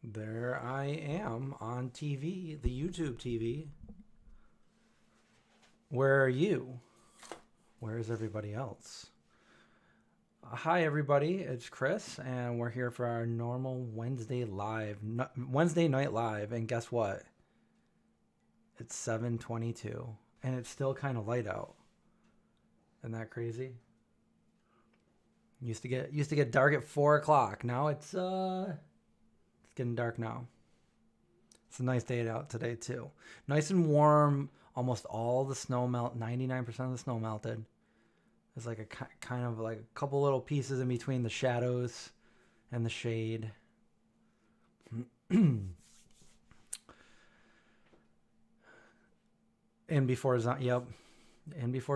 There I am on TV, the YouTube TV. Where are you? Where is everybody else? Hi, everybody. It's Chris, and we're here for our normal Wednesday night live. And guess what? It's 7:22, and it's still kind of light out. Isn't that crazy? Used to get dark at 4 o'clock. Now it's getting dark now. It's a nice day out today too. Nice and warm. Almost all the snow 99% of the snow melted. There's like a kind of like a couple little pieces in between the shadows and the shade. In before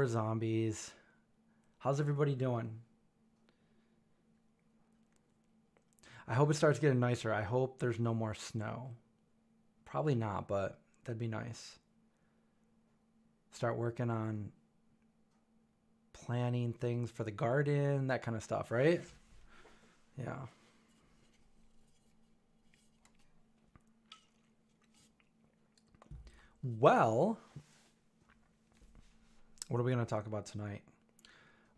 zombies. How's everybody doing? I hope it starts getting nicer. I hope there's no more snow. Probably not, but that'd be nice. Start working on planning things for the garden, that kind of stuff, right? Yeah. Well, what are we going to talk about tonight?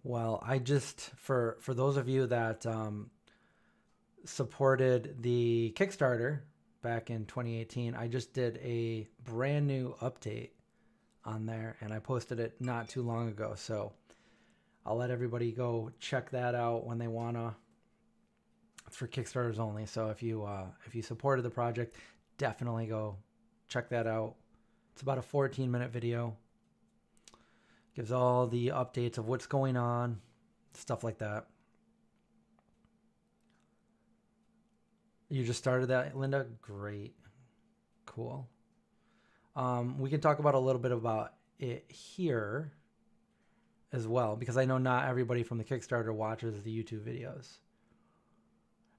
Well, I just, for those of you that supported the Kickstarter back in 2018, I just did a brand new update on there, and I posted it not too long ago. So I'll let everybody go check that out when they wanna. It's for Kickstarters only. So if you supported the project, definitely go check that out. It's about a 14-minute video. Gives all the updates of what's going on, stuff like that. You just started that, Linda? Great. Cool. We can talk about a little bit about it here as well, because I know not everybody from the Kickstarter watches the YouTube videos.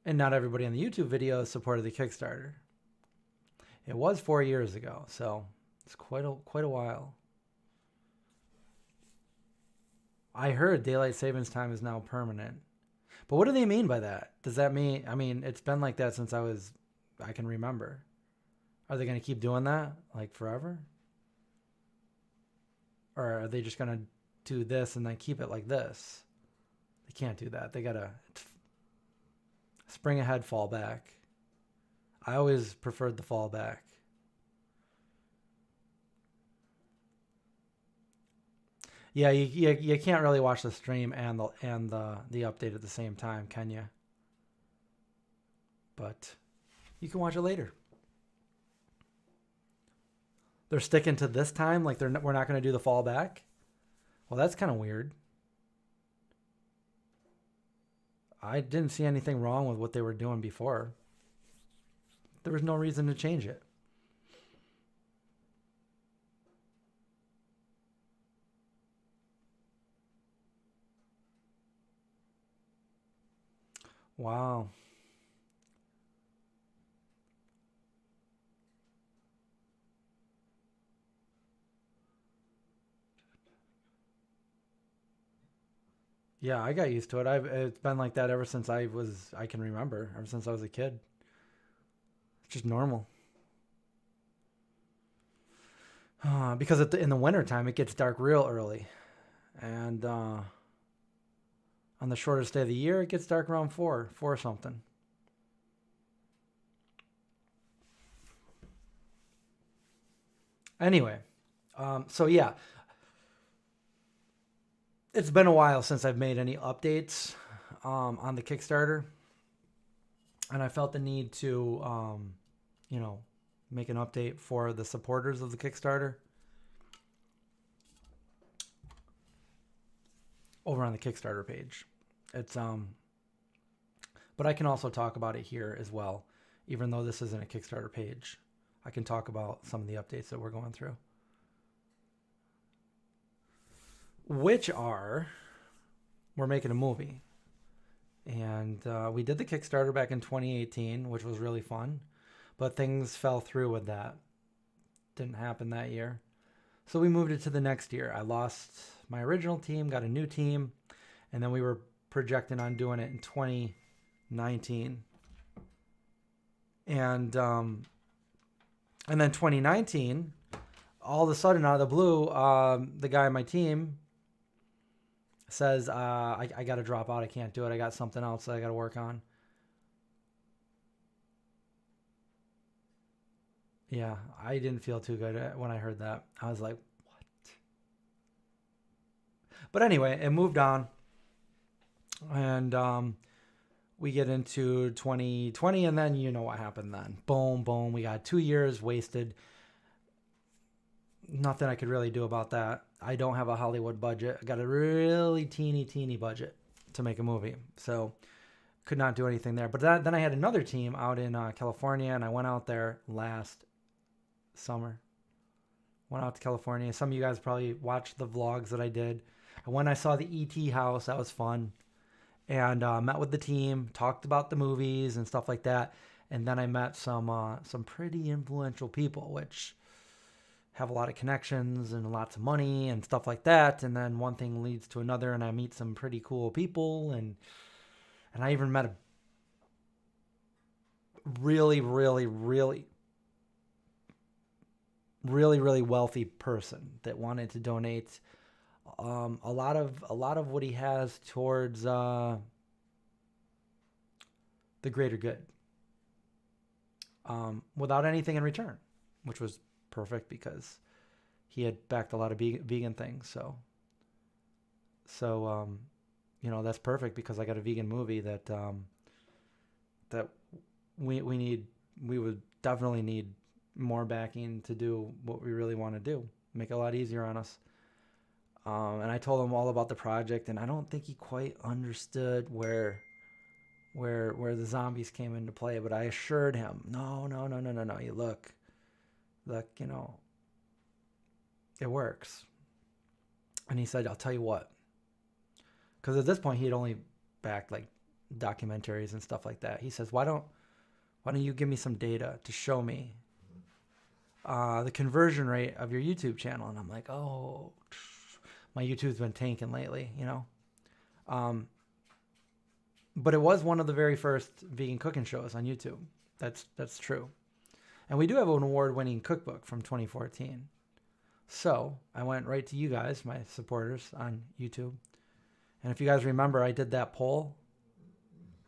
And not everybody on the YouTube videos supported the Kickstarter. It was 4 years ago, so it's quite a while. I heard daylight savings time is now permanent. But what do they mean by that? Does that mean, it's been like that since I can remember. Are they going to keep doing that like forever? Or are they just going to do this and then keep it like this? They can't do that. They got to spring ahead, fall back. I always preferred the fall back. Yeah, you can't really watch the stream and the update at the same time, can you? But you can watch it later. They're sticking to this time, like we're not going to do the fallback. Well, that's kind of weird. I didn't see anything wrong with what they were doing before. There was no reason to change it. Wow. Yeah, I got used to it. It's been like that ever since I can remember, ever since I was a kid. It's just normal. Because in the wintertime, it gets dark real early. And on the shortest day of the year, it gets dark around 4 something. Anyway, so yeah. It's been a while since I've made any updates on the Kickstarter. And I felt the need to, make an update for the supporters of the Kickstarter over on the Kickstarter page. It's but I can also talk about it here as well, even though this isn't a Kickstarter page. I can talk about some of the updates that we're going through, which are, we're making a movie. And we did the Kickstarter back in 2018, which was really fun. But things fell through with that. Didn't happen that year. So we moved it to the next year. I lost my original team, got a new team, and then we were projecting on doing it in 2019. And then 2019, all of a sudden out of the blue, the guy on my team says, I got to drop out. I can't do it. I got something else that I got to work on. Yeah, I didn't feel too good when I heard that. I was like, what? But anyway, it moved on. And we get into 2020, and then you know what happened then. Boom, boom. We got 2 years wasted. Nothing I could really do about that. I don't have a Hollywood budget. I got a really teeny budget to make a movie. So could not do anything there. But then I had another team out in California, and I went out there last summer. Went out to California. Some of you guys probably watched the vlogs that I did. And when I saw the ET house, that was fun. And met with the team, talked about the movies and stuff like that. And then I met some pretty influential people, which have a lot of connections and lots of money and stuff like that. And then one thing leads to another, and I meet some pretty cool people. And I even met a really wealthy person that wanted to donate a lot of what he has towards the greater good, without anything in return, which was perfect because he had backed a lot of vegan things. So that's perfect because I got a vegan movie that we would definitely need more backing to do what we really want to do, make it a lot easier on us. And I told him all about the project, and I don't think he quite understood where the zombies came into play, but I assured him, no, you look, it works. And he said, I'll tell you what, because at this point he had only backed like documentaries and stuff like that. He says, why don't you give me some data to show me the conversion rate of your YouTube channel? And I'm like, oh, my YouTube's been tanking lately, but it was one of the very first vegan cooking shows on YouTube. That's true. And we do have an award-winning cookbook from 2014. So I went right to you guys, my supporters on YouTube. And if you guys remember, I did that poll.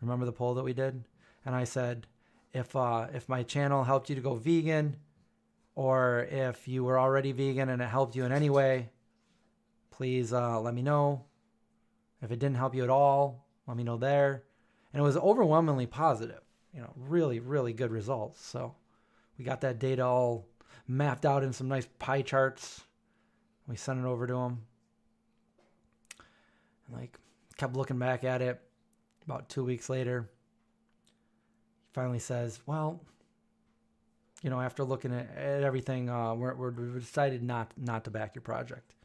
Remember the poll that we did? And I said, if my channel helped you to go vegan, or if you were already vegan and it helped you in any way, please let me know. If it didn't help you at all, let me know there. And it was overwhelmingly positive. Really, really good results. So we got that data all mapped out in some nice pie charts. We sent it over to him. And kept looking back at it. About 2 weeks later, he finally says, well, after looking at everything, we decided not to back your project.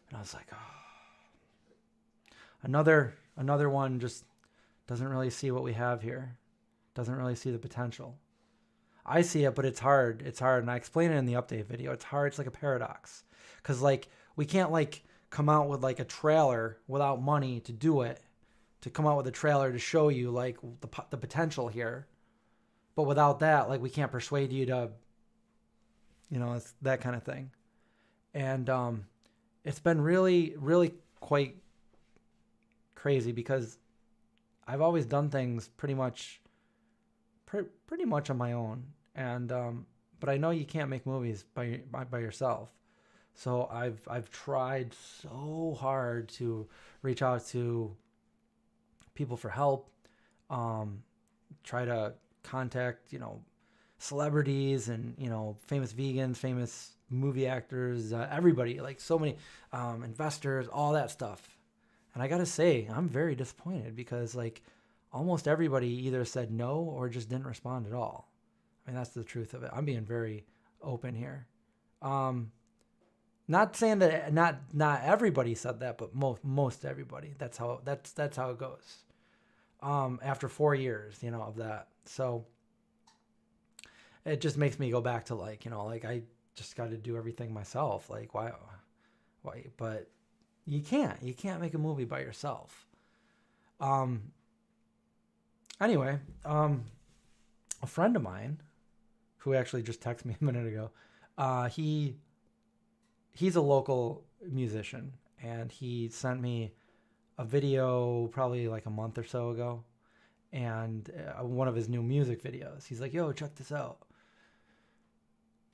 And I was like, oh, another one just doesn't really see what we have here. Doesn't really see the potential. I see it, but it's hard. It's hard. And I explain it in the update video. It's hard. It's like a paradox. Because we can't come out with a trailer without money to do it. To come out with a trailer to show you the potential here. But without that, we can't persuade you to, it's that kind of thing. And it's been really, really quite crazy because I've always done things pretty much on my own. And but I know you can't make movies by yourself. So I've tried so hard to reach out to people for help, try to contact, celebrities and, famous vegans, famous movie actors, everybody, so many investors, all that stuff. And I got to say, I'm very disappointed because almost everybody either said no or just didn't respond at all. I mean, that's the truth of it. I'm being very open here. Not saying that not everybody said that, but most everybody. That's how it goes. After 4 years, of that. So it just makes me go back to I just got to do everything myself. Why? But you can't make a movie by yourself. Anyway, a friend of mine who actually just texted me a minute ago, he's a local musician, and he sent me a video probably like a month or so ago, and one of his new music videos. He's like, yo, check this out.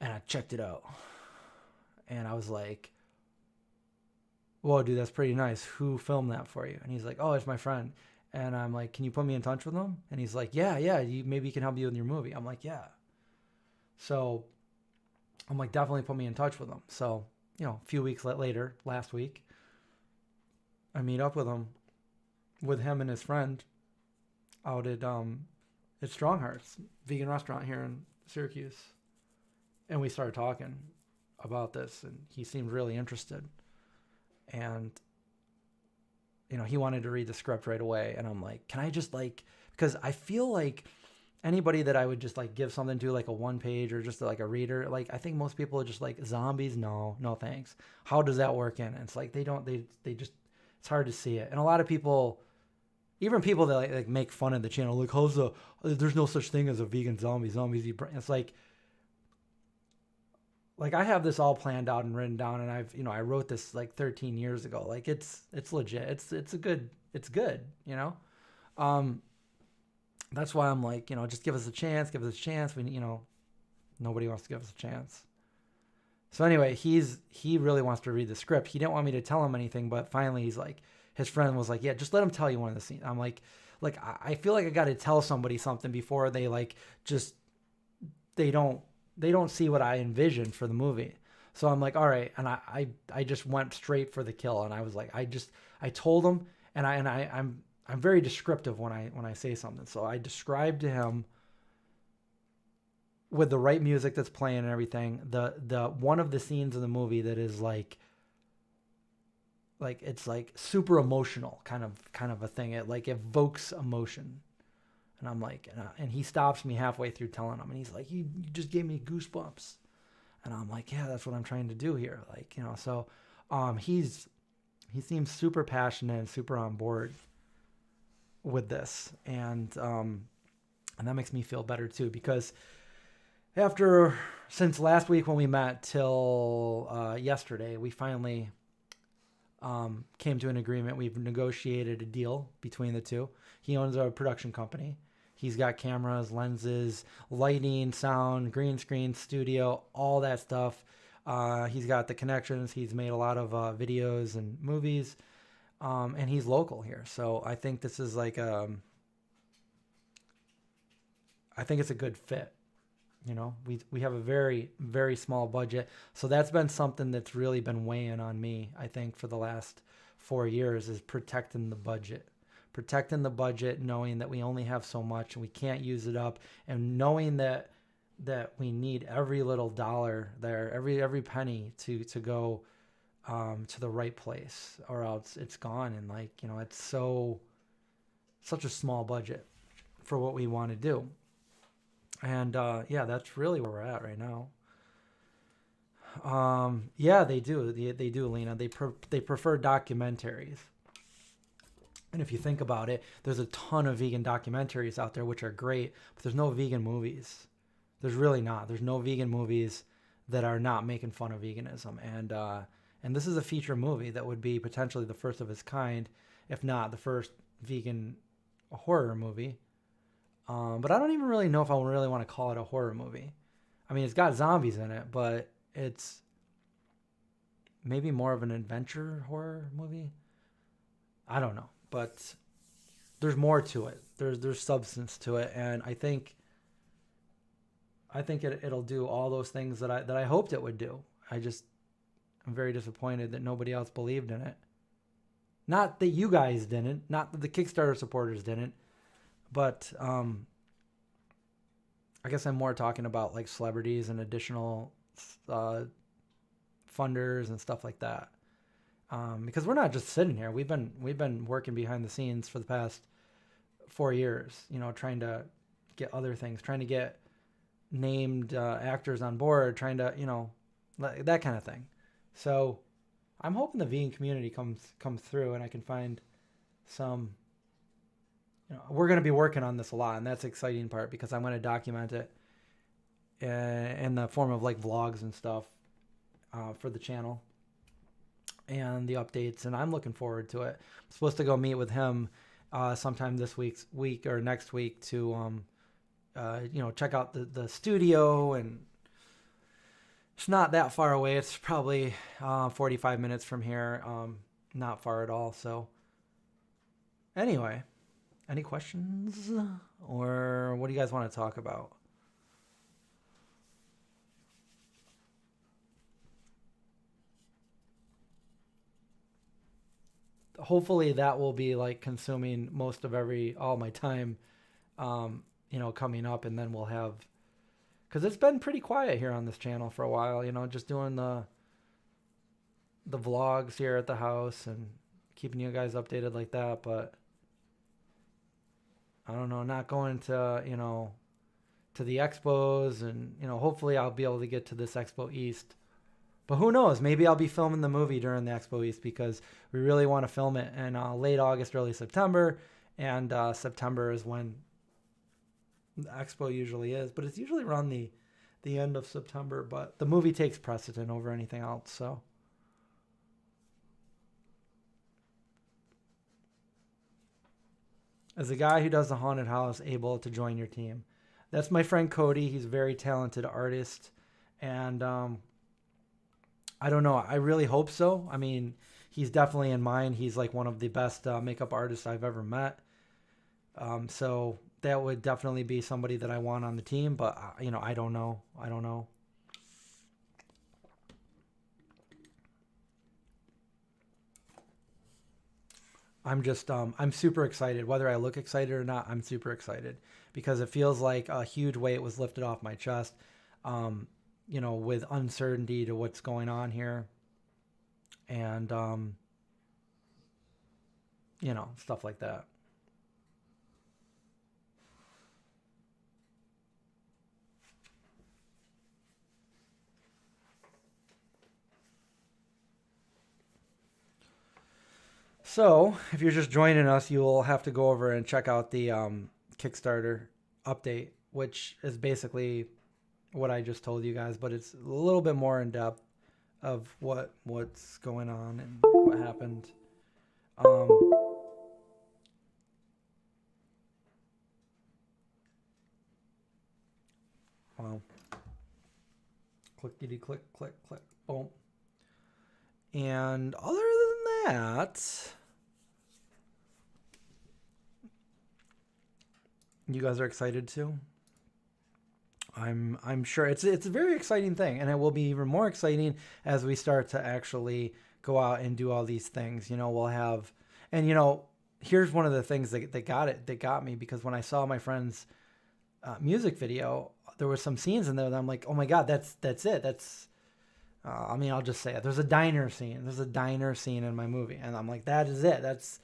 And I checked it out. And I was like, whoa, dude, that's pretty nice. Who filmed that for you? And he's like, oh, it's my friend. And I'm like, can you put me in touch with him? And he's like, yeah, maybe he can help you with your movie. I'm like, yeah. So I'm like, definitely put me in touch with him. So, a few weeks later, last week, I meet up with him and his friend out at Strong Hearts, vegan restaurant here in Syracuse. And we started talking about this, and he seemed really interested. And, he wanted to read the script right away. And I'm like, can I just because I feel like anybody that I would just give something to, like a 1-page or just like a reader, I think most people are just like, zombies, no thanks. How does that work in? And it's like, they just, it's hard to see it. And a lot of people, even people that make fun of the channel, like, there's no such thing as a vegan zombie. Zombies eat brain. It's like I have this all planned out and written down, and I wrote this 13 years ago. It's legit. It's good. That's why I'm like, just give us a chance. We, nobody wants to give us a chance. So anyway, he really wants to read the script. He didn't want me to tell him anything, but finally he's like, his friend was like, yeah, just let him tell you one of the scenes. I'm like I feel like I got to tell somebody something before they they don't see what I envisioned for the movie. So I'm like, all right. And I just went straight for the kill. And I was like, I told him, and I'm very descriptive when I say something. So I described to him with the right music that's playing and everything, the one of the scenes in the movie that is it's super emotional kind of a thing. It evokes emotion. And I'm like, and he stops me halfway through telling him, and he's like, you just gave me goosebumps. And I'm like, yeah, that's what I'm trying to do here. So he seems super passionate and super on board with this. And that makes me feel better too, because since last week when we met till yesterday, we finally came to an agreement. We've negotiated a deal between the two. He owns a production company. He's got cameras, lenses, lighting, sound, green screen, studio, all that stuff. He's got the connections. He's made a lot of videos and movies, and he's local here. So I think this is I think it's a good fit. We have a very, very small budget. So that's been something that's really been weighing on me, I think, for the last 4 years, is protecting the budget, knowing that we only have so much and we can't use it up, and knowing that we need every little dollar there, every penny to go to the right place, or else it's gone. And it's such a small budget for what we want to do. And that's really where we're at right now. They do, Lena. They prefer documentaries. And if you think about it, there's a ton of vegan documentaries out there, which are great, but there's no vegan movies. There's really not. There's no vegan movies that are not making fun of veganism. And this is a feature movie that would be potentially the first of its kind, if not the first vegan horror movie. But I don't even really know if I really want to call it a horror movie. I mean, it's got zombies in it, but it's maybe more of an adventure horror movie. I don't know, but there's more to it. There's substance to it, and I think it'll do all those things that I hoped it would do. I'm very disappointed that nobody else believed in it. Not that you guys didn't, not that the Kickstarter supporters didn't. But I guess I'm more talking about celebrities and additional funders and stuff like that. Because we're not just sitting here. We've been working behind the scenes for the past 4 years, trying to get other things, trying to get named actors on board, trying to, that kind of thing. So I'm hoping the vegan community comes through, and I can find some we're going to be working on this a lot, and that's the exciting part because I'm going to document it in the form of like vlogs and stuff for the channel and the updates, and I'm looking forward to it. I'm supposed to go meet with him sometime this week or next week to check out the studio, and it's not that far away. It's probably 45 minutes from here, not far at all. So anyway, any questions, or what do you guys want to talk about? Hopefully that will be like consuming most of all my time, coming up, and then we'll have, because it's been pretty quiet here on this channel for a while, just doing the vlogs here at the house and keeping you guys updated like that. But I don't know, not going to, to the expos, and, hopefully I'll be able to get to this Expo East. But who knows? Maybe I'll be filming the movie during the Expo East because we really want to film it in late August, early September. And September is when the Expo usually is. But it's usually around the end of September. But the movie takes precedent over anything else. So as a guy who does the haunted house able to join your team? That's my friend Cody. He's a very talented artist. And I don't know. I really hope so. I mean, he's definitely in mine. He's like one of the best makeup artists I've ever met. So that would definitely be somebody that I want on the team. But, I don't know. I don't know. I'm super excited. Whether I look excited or not, I'm super excited because it feels like a huge weight was lifted off my chest. With uncertainty to what's going on here, and stuff like that. So if you're just joining us, you'll have to go over and check out the Kickstarter update, which is basically what I just told you guys, but it's a little bit more in depth of what's going on and what happened. Well, clickety click, click, click, boom. And other than that, you guys are excited too? I'm sure it's a very exciting thing, and it will be even more exciting as we start to actually go out and do all these things. We'll have, and here's one of the things that got me, because when I saw my friend's music video, there were some scenes in there that I'm like, oh my God, that's it. That's, I'll just say it. There's a diner scene. There's a diner scene in my movie, and I'm like, that is it. That's,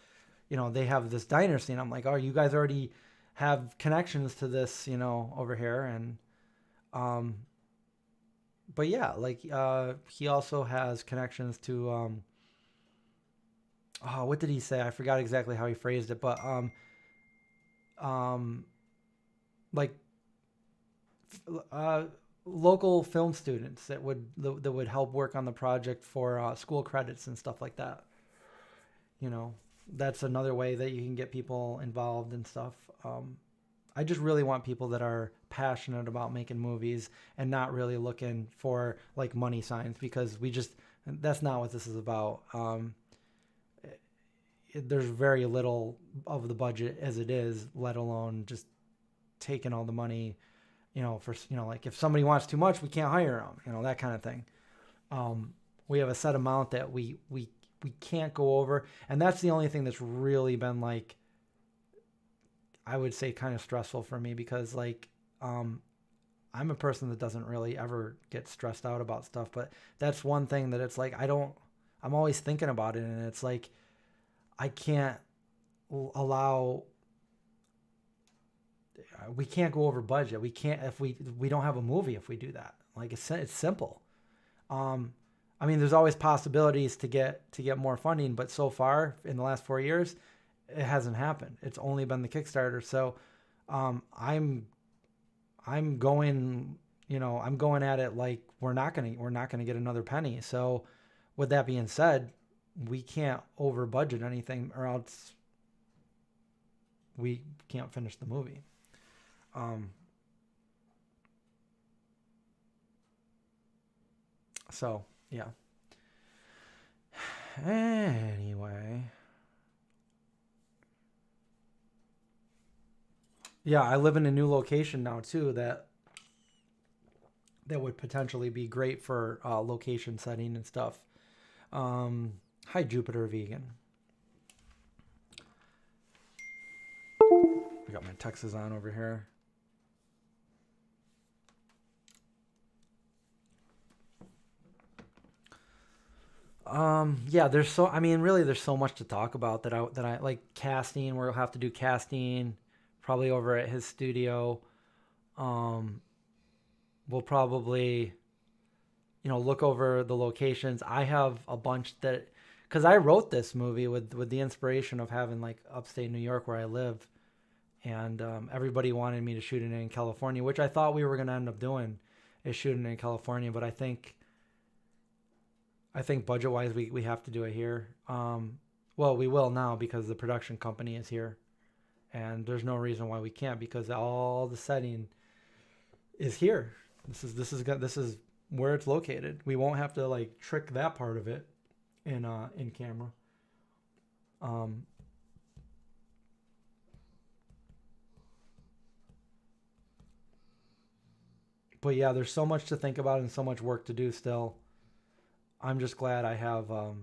they have this diner scene. I'm like, oh, you guys already have connections to this, over here, and. But yeah, like, he also has connections to, what did he say? I forgot exactly how he phrased it, but, like, local film students that would help work on the project for, school credits and stuff like that. That's another way that you can get people involved and stuff. I just really want people that are passionate about making movies and not really looking for like money signs, because that's not what this is about. There's very little of the budget as it is, let alone just taking all the money, like if somebody wants too much, we can't hire them, that kind of thing. We have a set amount that we can't go over. And that's the only thing that's really been like, I would say kind of stressful for me, because like, I'm a person that doesn't really ever get stressed out about stuff, but that's one thing that it's like, I'm always thinking about it. And it's like, I can't allow, we can't go over budget. We can't, if we don't have a movie, if we do that, like it's simple. There's always possibilities to get more funding, but so far in the last 4 years, it hasn't happened. It's only been the Kickstarter. So I'm going, I'm going at it like we're not gonna get another penny. So with that being said, we can't over budget anything, or else we can't finish the movie. So yeah. Anyway, yeah, I live in a new location now too that would potentially be great for location setting and stuff. Hi, Jupiter Vegan. I got my Texas on over here. Yeah, really there's so much to talk about that I like. Casting, we'll have to do casting probably over at his studio. We'll probably, look over the locations. I have a bunch because I wrote this movie with the inspiration of having like upstate New York where I live, and everybody wanted me to shoot it in California, which I thought we were going to end up doing, is shooting in California, but I think budget wise we have to do it here. Well, we will now because the production company is here, and there's no reason why we can't, because all the setting is here. This is where it's located. We won't have to like trick that part of it in camera. But yeah, there's so much to think about and so much work to do still. I'm just glad I have a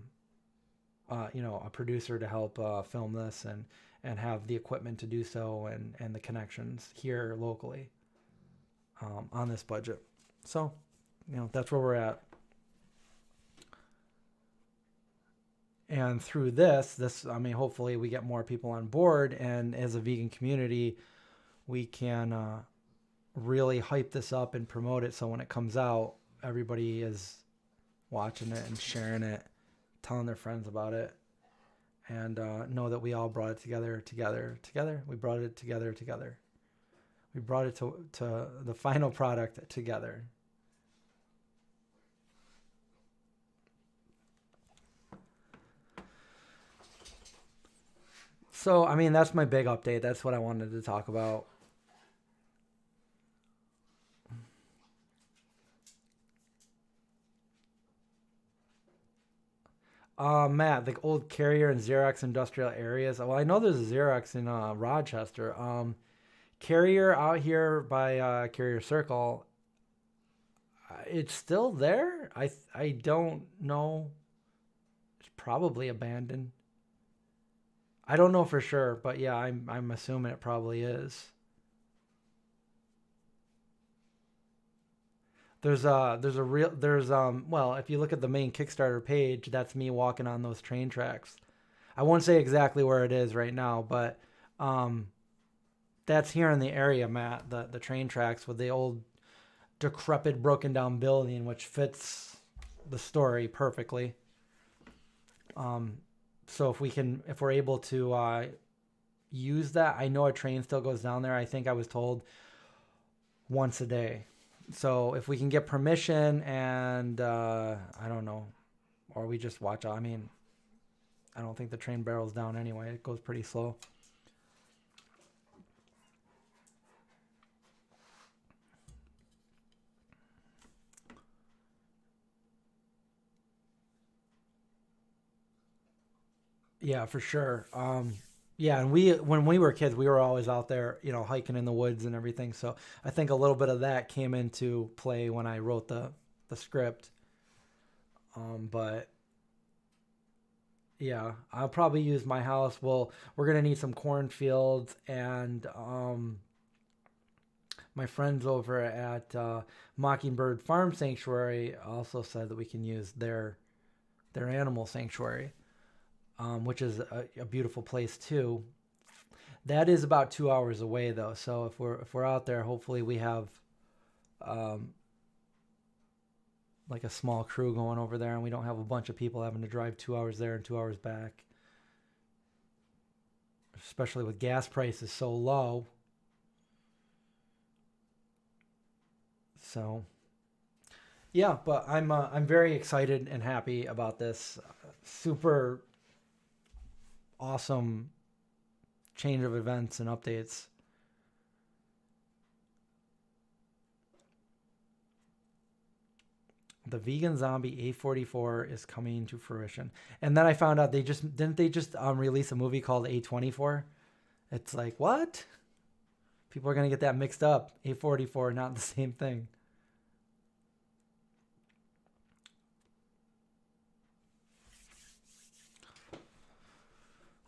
producer to help film this and have the equipment to do so, and the connections here locally on this budget. So, that's where we're at. And through this, I mean, hopefully we get more people on board, and as a vegan community, we can really hype this up and promote it. So when it comes out, everybody is watching it and sharing it, telling their friends about it, and know that we all brought it together. We brought it together. We brought it to the final product together. So, I mean, that's my big update. That's what I wanted to talk about. Matt, the old Carrier and Xerox industrial areas. Well, I know there's a Xerox in Rochester. Carrier out here by Carrier Circle. It's still there. I don't know. It's probably abandoned. I don't know for sure, but yeah, I'm assuming it probably is. Well, if you look at the main Kickstarter page, that's me walking on those train tracks. I won't say exactly where it is right now, but that's here in the area, Matt. The train tracks with the old decrepit, broken down building, which fits the story perfectly. So if we're able to use that, I know a train still goes down there. I think I was told once a day. So if we can get permission, and I don't know, or we just watch. I mean, I don't think the train barrels down anyway. It goes pretty slow. Yeah, for sure. Yeah, and when we were kids, we were always out there, hiking in the woods and everything. So I think a little bit of that came into play when I wrote the script. But yeah, I'll probably use my house. Well, we're gonna need some cornfields, and my friends over at Mockingbird Farm Sanctuary also said that we can use their animal sanctuary, which is a beautiful place too. That is about 2 hours away though. So if we're out there, hopefully we have um, like a small crew going over there, and we don't have a bunch of people having to drive 2 hours there and 2 hours back. especially with gas prices so low. So yeah, but I'm very excited and happy about this super awesome change of events and updates. The vegan zombie A44 is coming to fruition. And then I found out they just release a movie called A24. It's like, what? People are going to get that mixed up. A44, not the same thing.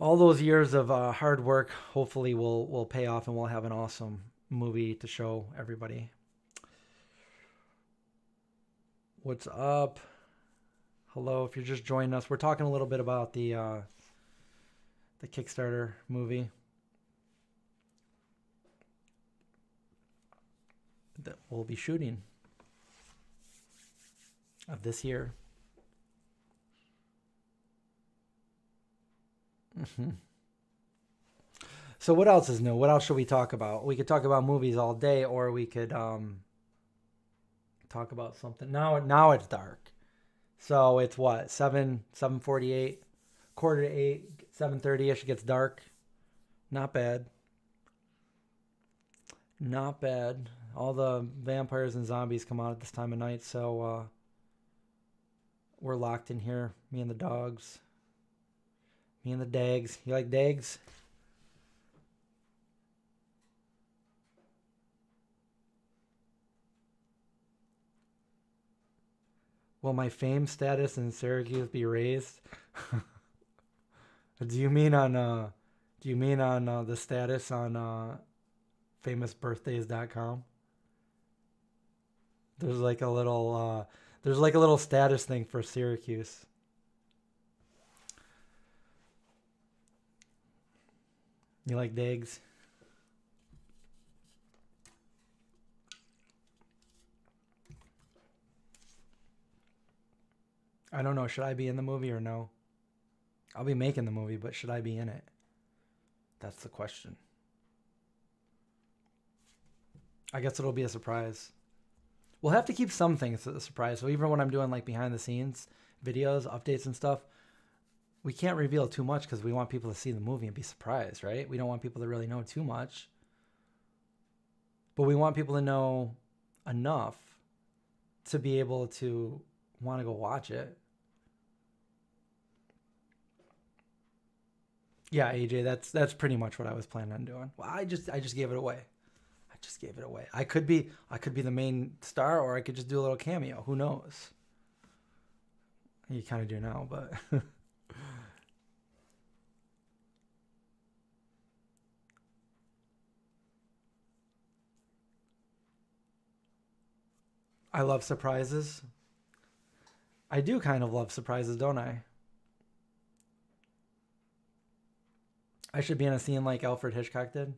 All those years of hard work hopefully will pay off, and we'll have an awesome movie to show everybody. What's up? Hello, if you're just joining us, we're talking a little bit about the Kickstarter movie that we'll be shooting of this year. So what else is new? What else should we talk about? We could talk about movies all day, or we could talk about something. Now it's dark. So it's what, 7:48, quarter to 8, 7:30ish, it gets dark. Not bad. Not bad. All the vampires and zombies come out at this time of night, so we're locked in here, me and the dogs. Me and the dags. You like dags? Will my fame status in Syracuse be raised? Do you mean on the status on famousbirthdays.com? There's like a little status thing for Syracuse. You like dags? I don't know. Should I be in the movie or no? I'll be making the movie, but should I be in it? That's the question. I guess it'll be a surprise. We'll have to keep some things a surprise. So even when I'm doing like behind the scenes videos, updates and stuff, we can't reveal too much because we want people to see the movie and be surprised, right? We don't want people to really know too much. But we want people to know enough to be able to want to go watch it. Yeah, AJ, that's pretty much what I was planning on doing. Well, I just gave it away. I could be the main star, or I could just do a little cameo. Who knows? You kind of do now, but I love surprises. I do kind of love surprises, don't I? I should be in a scene like Alfred Hitchcock did.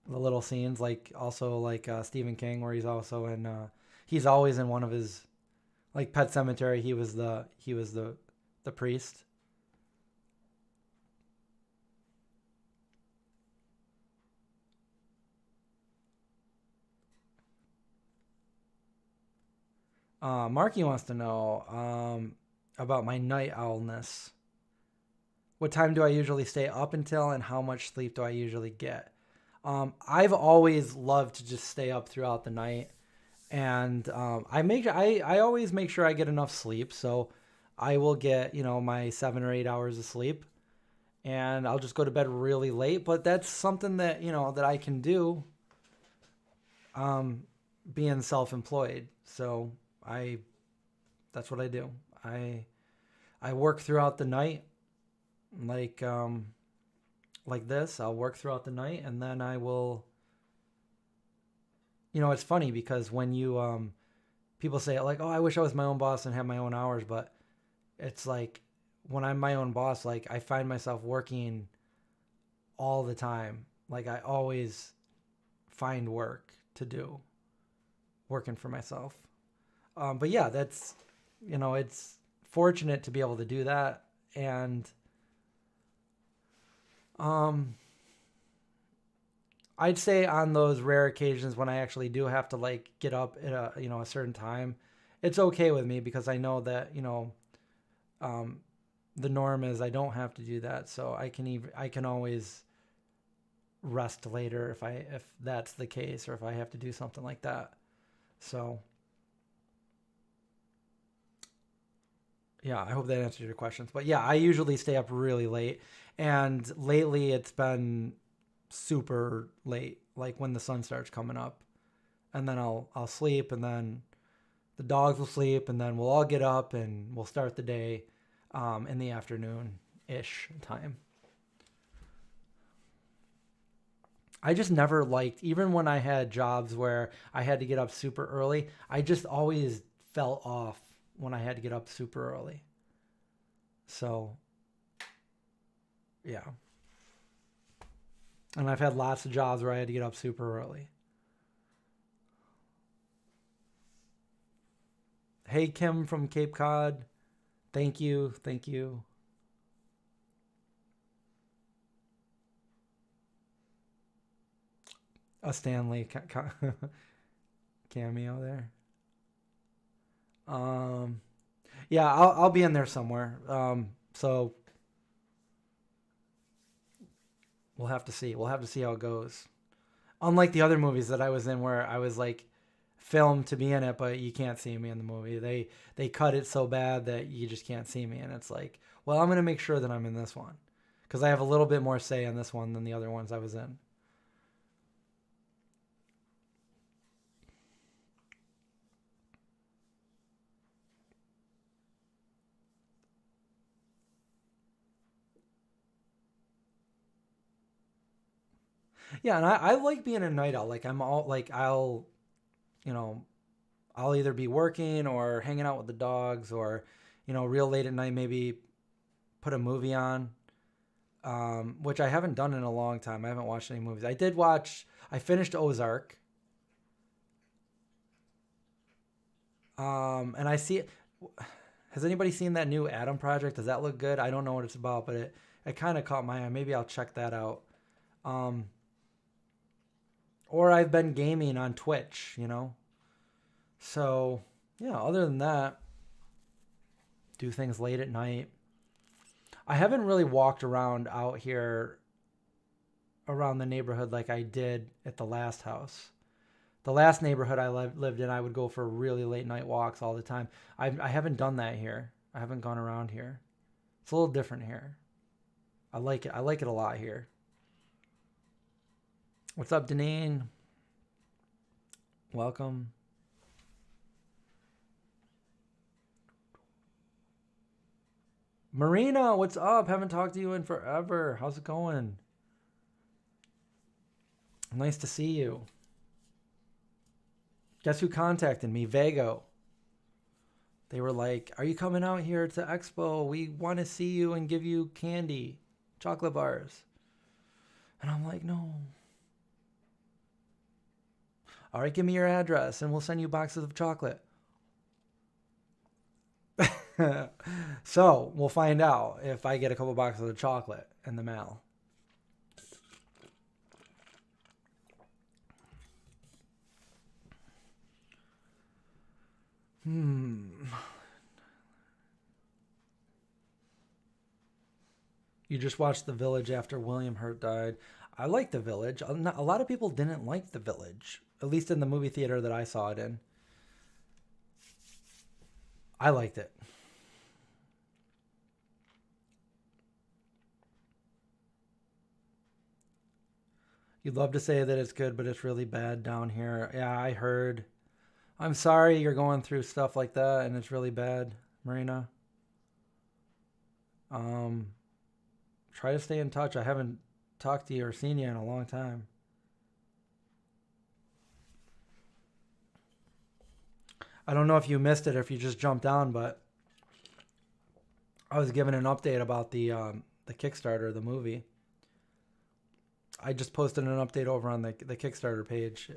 The little scenes, like also like Stephen King, where he's also in. He's always in one of his, like Pet Sematary. He was the priest. Marky wants to know about my night owlness. What time do I usually stay up until, and how much sleep do I usually get? I've always loved to just stay up throughout the night, and I always make sure I get enough sleep. So I will get my 7 or 8 hours of sleep, and I'll just go to bed really late. But that's something that that I can do. Being self-employed, so that's what I do. I work throughout the night, like this. I'll work throughout the night, and then I will. It's funny because when you people say like, "Oh, I wish I was my own boss and have my own hours," but it's like when I'm my own boss, like I find myself working all the time. Like I always find work to do, working for myself. But yeah, that's it's fortunate to be able to do that, and Um, I'd say on those rare occasions when I actually do have to like get up at a certain time, it's okay with me because I know that um, the norm is I don't have to do that, so I can always rest later if that's the case, or if I have to do something like that. So yeah, I hope that answers your questions. But yeah, I usually stay up really late, and lately it's been super late, like when the sun starts coming up, and then I'll sleep, and then the dogs will sleep, and then we'll all get up and we'll start the day in the afternoon ish time. I just never liked, even when I had jobs where I had to get up super early, I just always fell off when I had to get up super early. So, yeah. And I've had lots of jobs where I had to get up super early. Hey, Kim from Cape Cod. Thank you. Thank you. A Stanley cameo there. Um, yeah, I'll be in there somewhere. So we'll have to see. We'll have to see how it goes. Unlike the other movies that I was in, where I was like filmed to be in it, but you can't see me in the movie. They cut it so bad that you just can't see me, and it's like, well, I'm gonna make sure that I'm in this one because I have a little bit more say in this one than the other ones I was in. Yeah, and I like being a night owl. Like I'm all like you know I'll either be working or hanging out with the dogs, or real late at night maybe put a movie on, which I haven't done in a long time. I haven't watched any movies. I finished Ozark, and I see. Has anybody seen that new Adam project? Does that look good? I don't know what it's about, but it kind of caught my eye. Maybe I'll check that out. Um, or I've been gaming on Twitch. So yeah, other than that, do things late at night. I haven't really walked around out here around the neighborhood like I did at the last house. The last neighborhood I lived in, I would go for really late night walks all the time. I haven't done that here. I haven't gone around here. It's a little different here. I like it. I like it a lot here. What's up, Deneen? Welcome. Marina, what's up? Haven't talked to you in forever. How's it going? Nice to see you. Guess who contacted me? Vago. They were like, "Are you coming out here to Expo? We want to see you and give you candy, chocolate bars." And I'm like, "No." "All right, give me your address and we'll send you boxes of chocolate." So we'll find out if I get a couple boxes of chocolate in the mail. You just watched The Village after William Hurt died. I like The Village. A lot of people didn't like The Village, at least in the movie theater that I saw it in. I liked it. You'd love to say that it's good, but it's really bad down here. Yeah, I heard. I'm sorry you're going through stuff like that and it's really bad, Marina. Um, Try to stay in touch. I haven't talked to you or seen you in a long time. I don't know if you missed it or if you just jumped on, but I was given an update about the Kickstarter, the movie. I just posted an update over on the Kickstarter page.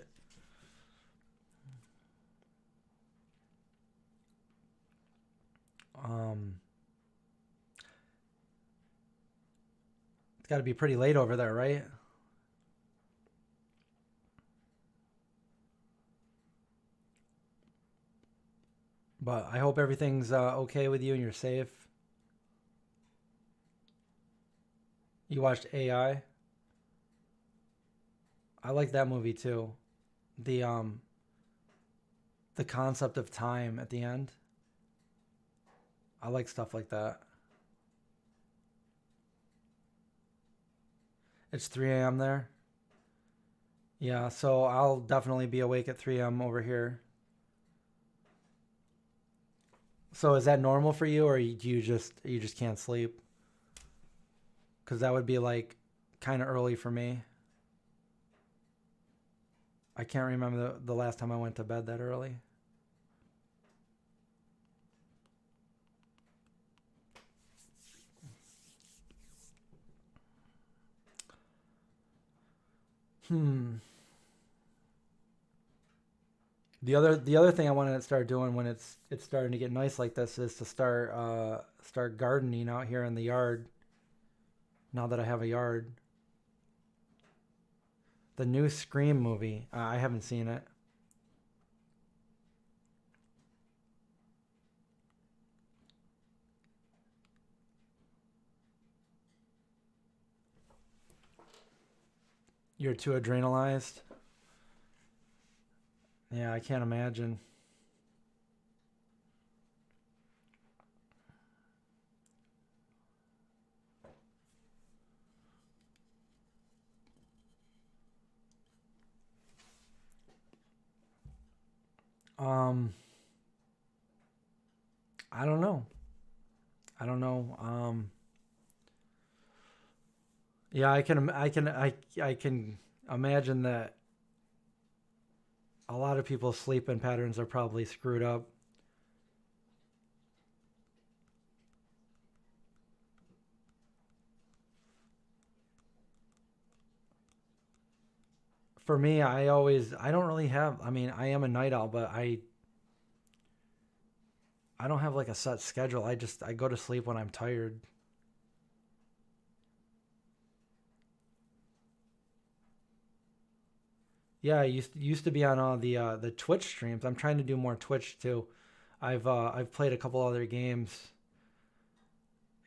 It's got to be pretty late over there, right? But I hope everything's okay with you and you're safe. You watched AI? I like that movie too. The um the concept of time at the end. I like stuff like that. It's 3 a.m. there. Yeah, so I'll definitely be awake at 3 a.m. over here. So is that normal for you, or do you just can't sleep? Because that would be like kind of early for me. I can't remember the last time I went to bed that early. Hmm. The other thing I wanted to start doing when it's starting to get nice like this is to start gardening out here in the yard. Now that I have a yard, the new Scream movie. I haven't seen it. You're too adrenalized. Yeah, I can't imagine. Um, I don't know. I don't know. Yeah, I can imagine that a lot of people's sleeping patterns are probably screwed up. For me, I don't really have. I mean, I am a night owl, but I don't have like a set schedule. I go to sleep when I'm tired. Yeah, I used to be on all the Twitch streams. I'm trying to do more Twitch too. I've played a couple other games,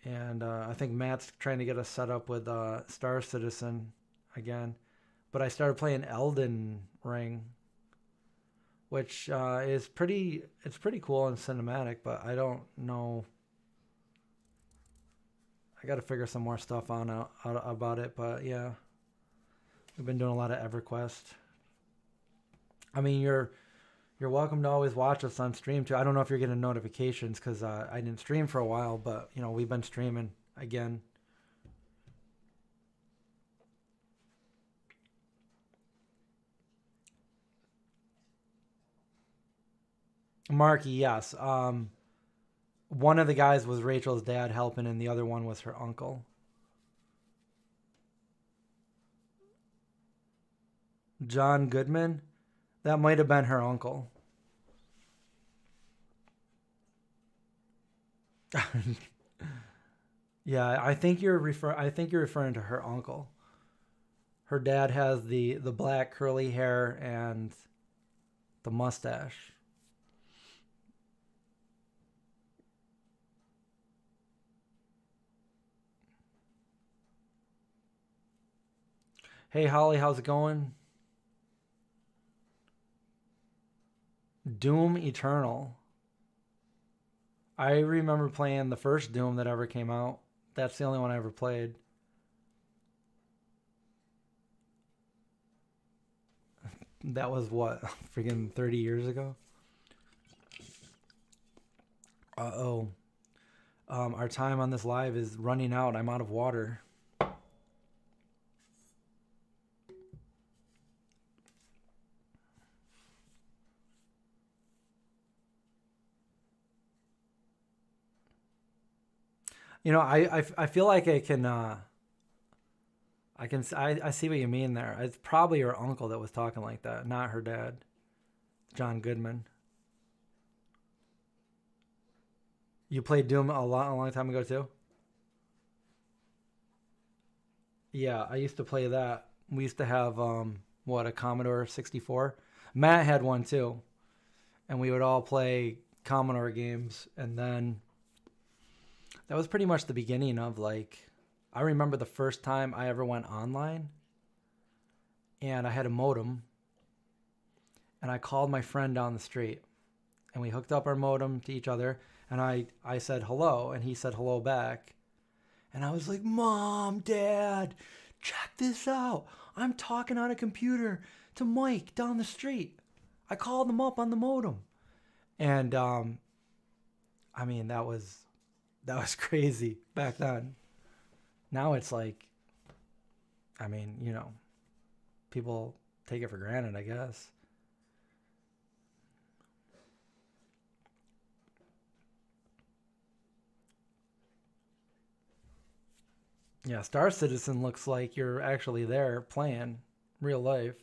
and I think Matt's trying to get us set up with Star Citizen again. But I started playing Elden Ring, which is pretty. It's pretty cool and cinematic, but I don't know. I got to figure some more stuff out about it. But yeah, we've been doing a lot of EverQuest. I mean, you're welcome to always watch us on stream too. I don't know if you're getting notifications because I didn't stream for a while, but we've been streaming again. Marky, yes. One of the guys was Rachel's dad helping, and the other one was her uncle. John Goodman, that might have been her uncle. Yeah, I think you're referring to her uncle. Her dad has the black curly hair and the mustache. Hey Holly, how's it going? Doom Eternal. I remember playing the first Doom that ever came out. That's the only one I ever played. That was what, freaking 30 years ago? Uh oh. Our time on this live is running out. I'm out of water. I feel like I see what you mean there. It's probably her uncle that was talking like that, not her dad, John Goodman. You played Doom a long time ago too. Yeah, I used to play that. We used to have a Commodore 64. Matt had one too, and we would all play Commodore games. And then that was pretty much the beginning of like, I remember the first time I ever went online, and I had a modem, and I called my friend down the street, and we hooked up our modem to each other, and I said hello, and he said hello back. And I was like, Mom, Dad, check this out. I'm talking on a computer to Mike down the street. I called him up on the modem. And I mean, that was crazy back then. Now it's like, I mean, you know, people take it for granted, I guess. Yeah, Star Citizen looks like you're actually there playing real life.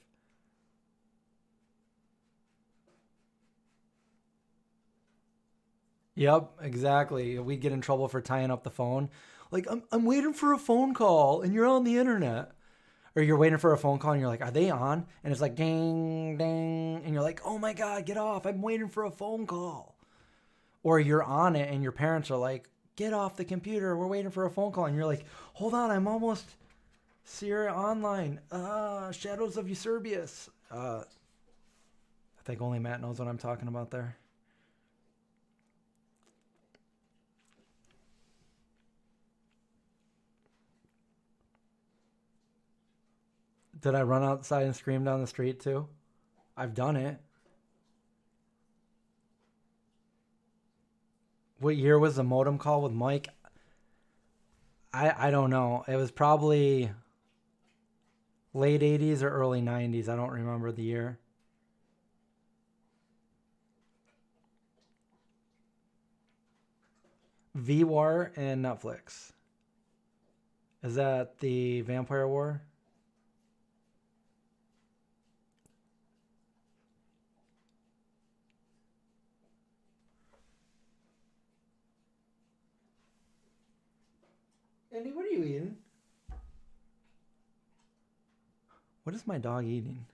Yep, exactly. We get in trouble for tying up the phone. Like, I'm waiting for a phone call and you're on the internet. Or you're waiting for a phone call and you're like, are they on? And it's like, ding, ding. And you're like, oh my God, get off. I'm waiting for a phone call. Or you're on it and your parents are like, get off the computer. We're waiting for a phone call. And you're like, hold on, I'm almost Sierra Online. Shadows of Eusebius. I think only Matt knows what I'm talking about there. Did I run outside and scream down the street too? I've done it. What year was the modem call with Mike? I don't know. It was probably late 80s or early 90s. I don't remember the year. V-War and Netflix. Is that the Vampire War? Andy, what are you eating? What is my dog eating?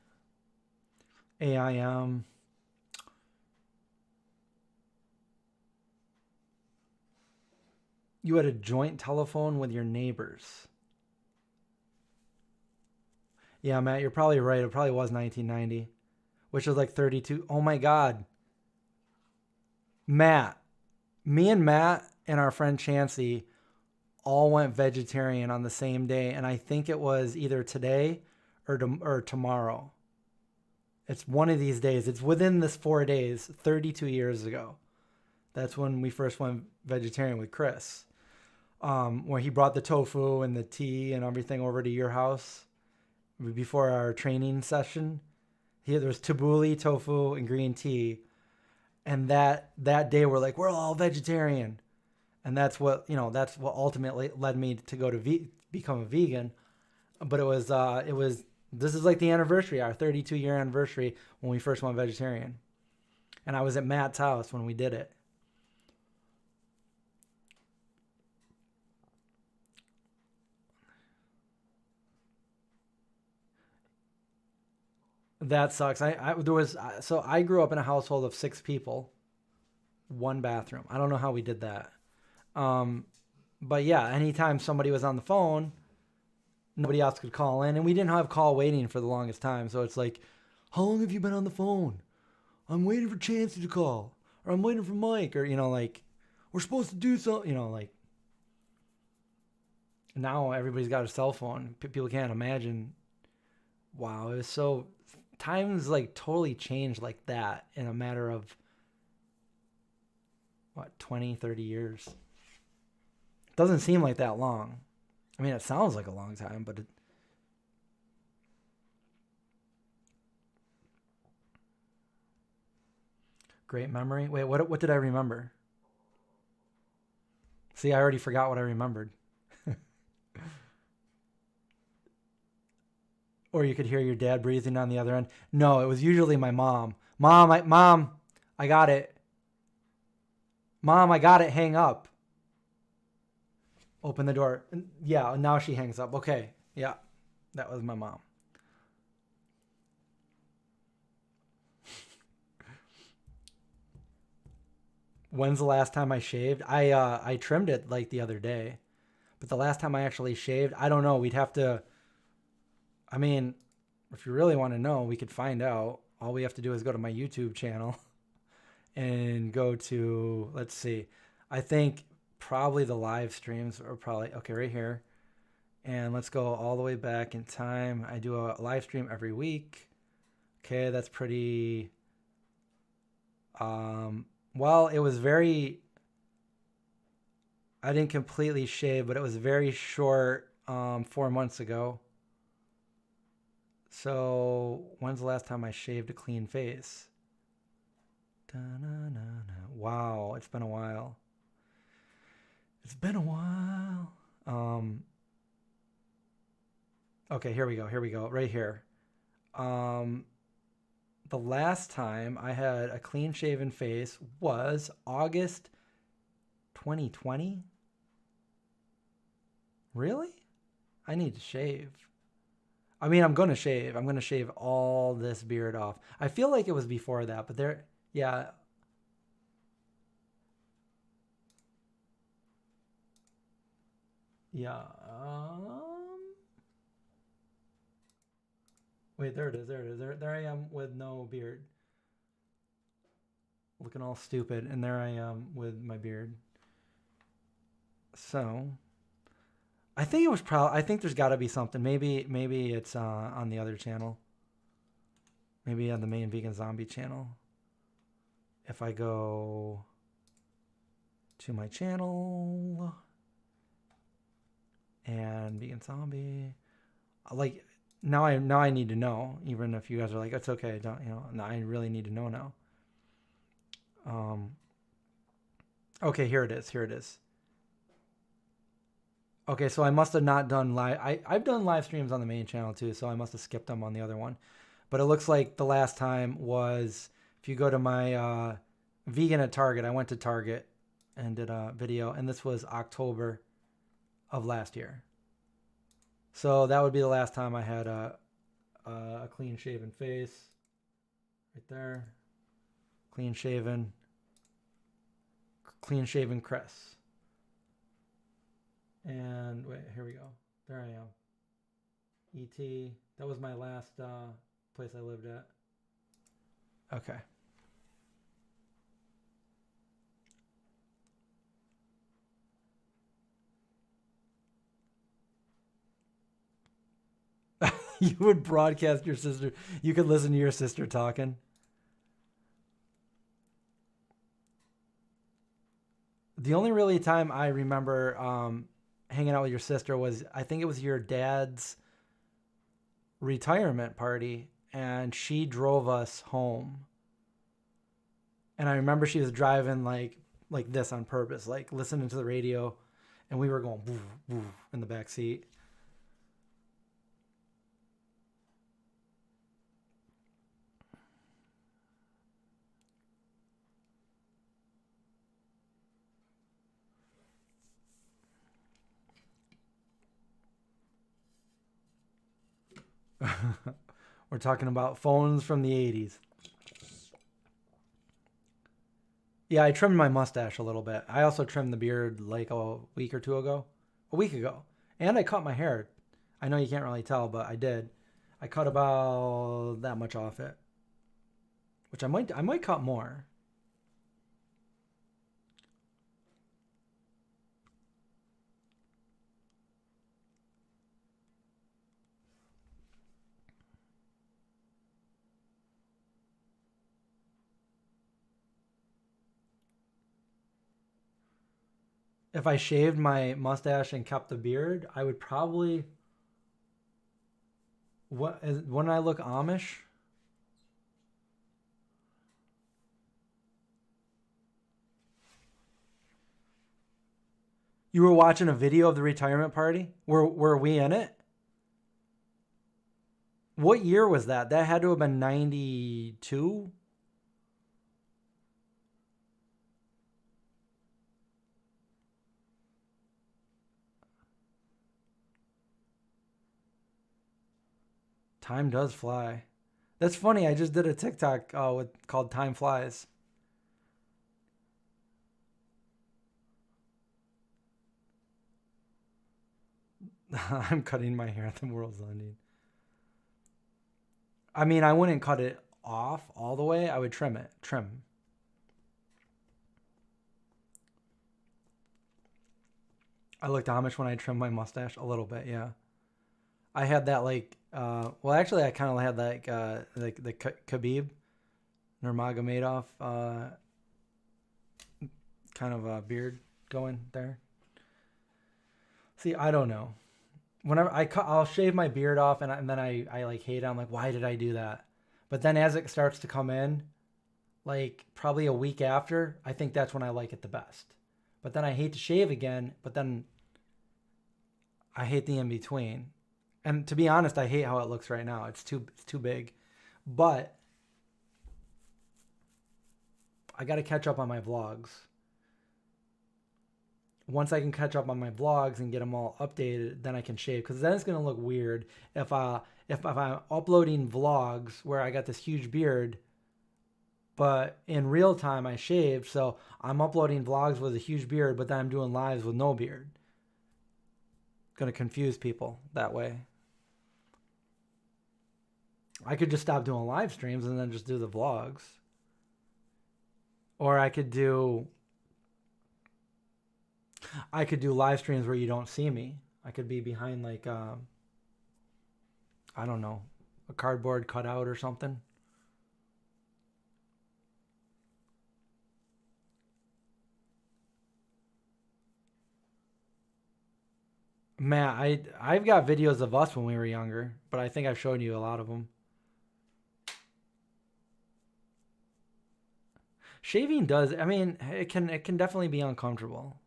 AIM. You had a joint telephone with your neighbors. Yeah, Matt, you're probably right. It probably was 1990, which was like 32. Oh my God. Matt, me and Matt and our friend Chancey all went vegetarian on the same day. And I think it was either today or tomorrow. It's one of these days. It's within this 4 days, 32 years ago. That's when we first went vegetarian with Chris. Where he brought the tofu and the tea and everything over to your house before our training session. There was tabbouleh, tofu, and green tea. And that day we're like, we're all vegetarian. And that's what ultimately led me to go to become a vegan. But it was this is like the anniversary, our 32-year anniversary when we first went vegetarian. And I was at Matt's house when we did it. That sucks. I grew up in a household of 6 people, one bathroom. I don't know how we did that. Um, but yeah, anytime somebody was on the phone, nobody else could call in, and we didn't have call waiting for the longest time. So it's like, how long have you been on the phone? I'm waiting for Chancey to call, or I'm waiting for Mike, or like we're supposed to do something. Like now everybody's got a cell phone. People can't imagine. Wow, it was so times like totally changed like that in a matter of what 20, 30 years. It doesn't seem like that long. I mean, it sounds like a long time, but great memory. Wait, what did I remember? See, I already forgot what I remembered. Or you could hear your dad breathing on the other end. No, it was usually my mom. Mom, I got it. Mom, I got it. Hang up. Open the door. Yeah, now she hangs up. Okay. Yeah, that was my mom. When's the last time I shaved? I trimmed it like the other day, but the last time I actually shaved, I don't know. We'd have to. I mean, if you really want to know, we could find out. All we have to do is go to my YouTube channel and go to, let's see, I think probably the live streams are probably, okay, right here. And let's go all the way back in time. I do a live stream every week. Okay, that's pretty, well, it was very, I didn't completely shave, but it was very short 4 months ago. So when's the last time I shaved a clean face? Wow, it's been a while. It's been a while. Okay, here we go. Here we go. Right here. The last time I had a clean shaven face was August 2020. Really? I need to shave. I mean, I'm going to shave. I'm going to shave all this beard off. I feel like it was before that, but there, yeah. Yeah. Wait, there it is. There it is. There I am with no beard. Looking all stupid. And there I am with my beard. So, I think it was probably, I think there's got to be something. Maybe it's on the other channel. Maybe on the main Vegan Zombie channel. If I go to my channel and Vegan Zombie, like now I need to know. Even if you guys are like, it's okay, don't no, I really need to know now. Okay, here it is. Here it is. Okay, so I must have not done live. I've done live streams on the main channel too, so I must have skipped them on the other one. But it looks like the last time was, if you go to my vegan at Target, I went to Target and did a video, and this was October of last year. So that would be the last time I had a clean shaven face. Right there. Clean shaven Chris. And wait, here we go. There I am. ET. That was my last place I lived at. Okay. You would broadcast your sister. You could listen to your sister talking. The only really time I remember hanging out with your sister was, I think it was your dad's retirement party, and she drove us home. And I remember she was driving like this on purpose, like listening to the radio, and we were going woof, woof in the back seat. We're talking about phones from the 80s. Yeah, I trimmed my mustache a little bit. I also trimmed the beard like a week or two ago. A week ago. And I cut my hair. I know you can't really tell, but I did. I cut about that much off it. Which I might cut more. If I shaved my mustache and kept the beard, I would probably, wouldn't I look Amish? You were watching a video of the retirement party? Were we in it? What year was that? That had to have been 92? Time does fly. That's funny. I just did a TikTok called Time Flies. I'm cutting my hair at the world's ending. I mean, I wouldn't cut it off all the way. I would trim it. Trim. I looked how much when I trimmed my mustache. A little bit, yeah. I had that like, well, actually, I kind of had like the Khabib Nurmagomedov kind of a beard going there. See, I don't know. Whenever I'll shave my beard off, and then I like hate it. I'm like, why did I do that? But then as it starts to come in, like probably a week after, I think that's when I like it the best. But then I hate to shave again, but then I hate the in between. And to be honest, I hate how it looks right now. It's too big. But I got to catch up on my vlogs. Once I can catch up on my vlogs and get them all updated, then I can shave. Because then it's going to look weird if I'm uploading vlogs where I got this huge beard, but in real time I shaved. So I'm uploading vlogs with a huge beard, but then I'm doing lives with no beard. Going to confuse people that way. I could just stop doing live streams and then just do the vlogs. Or I could do live streams where you don't see me. I could be behind like, I don't know, a cardboard cutout or something. Man, I've got videos of us when we were younger, but I think I've shown you a lot of them. Shaving does, I mean, it can definitely be uncomfortable.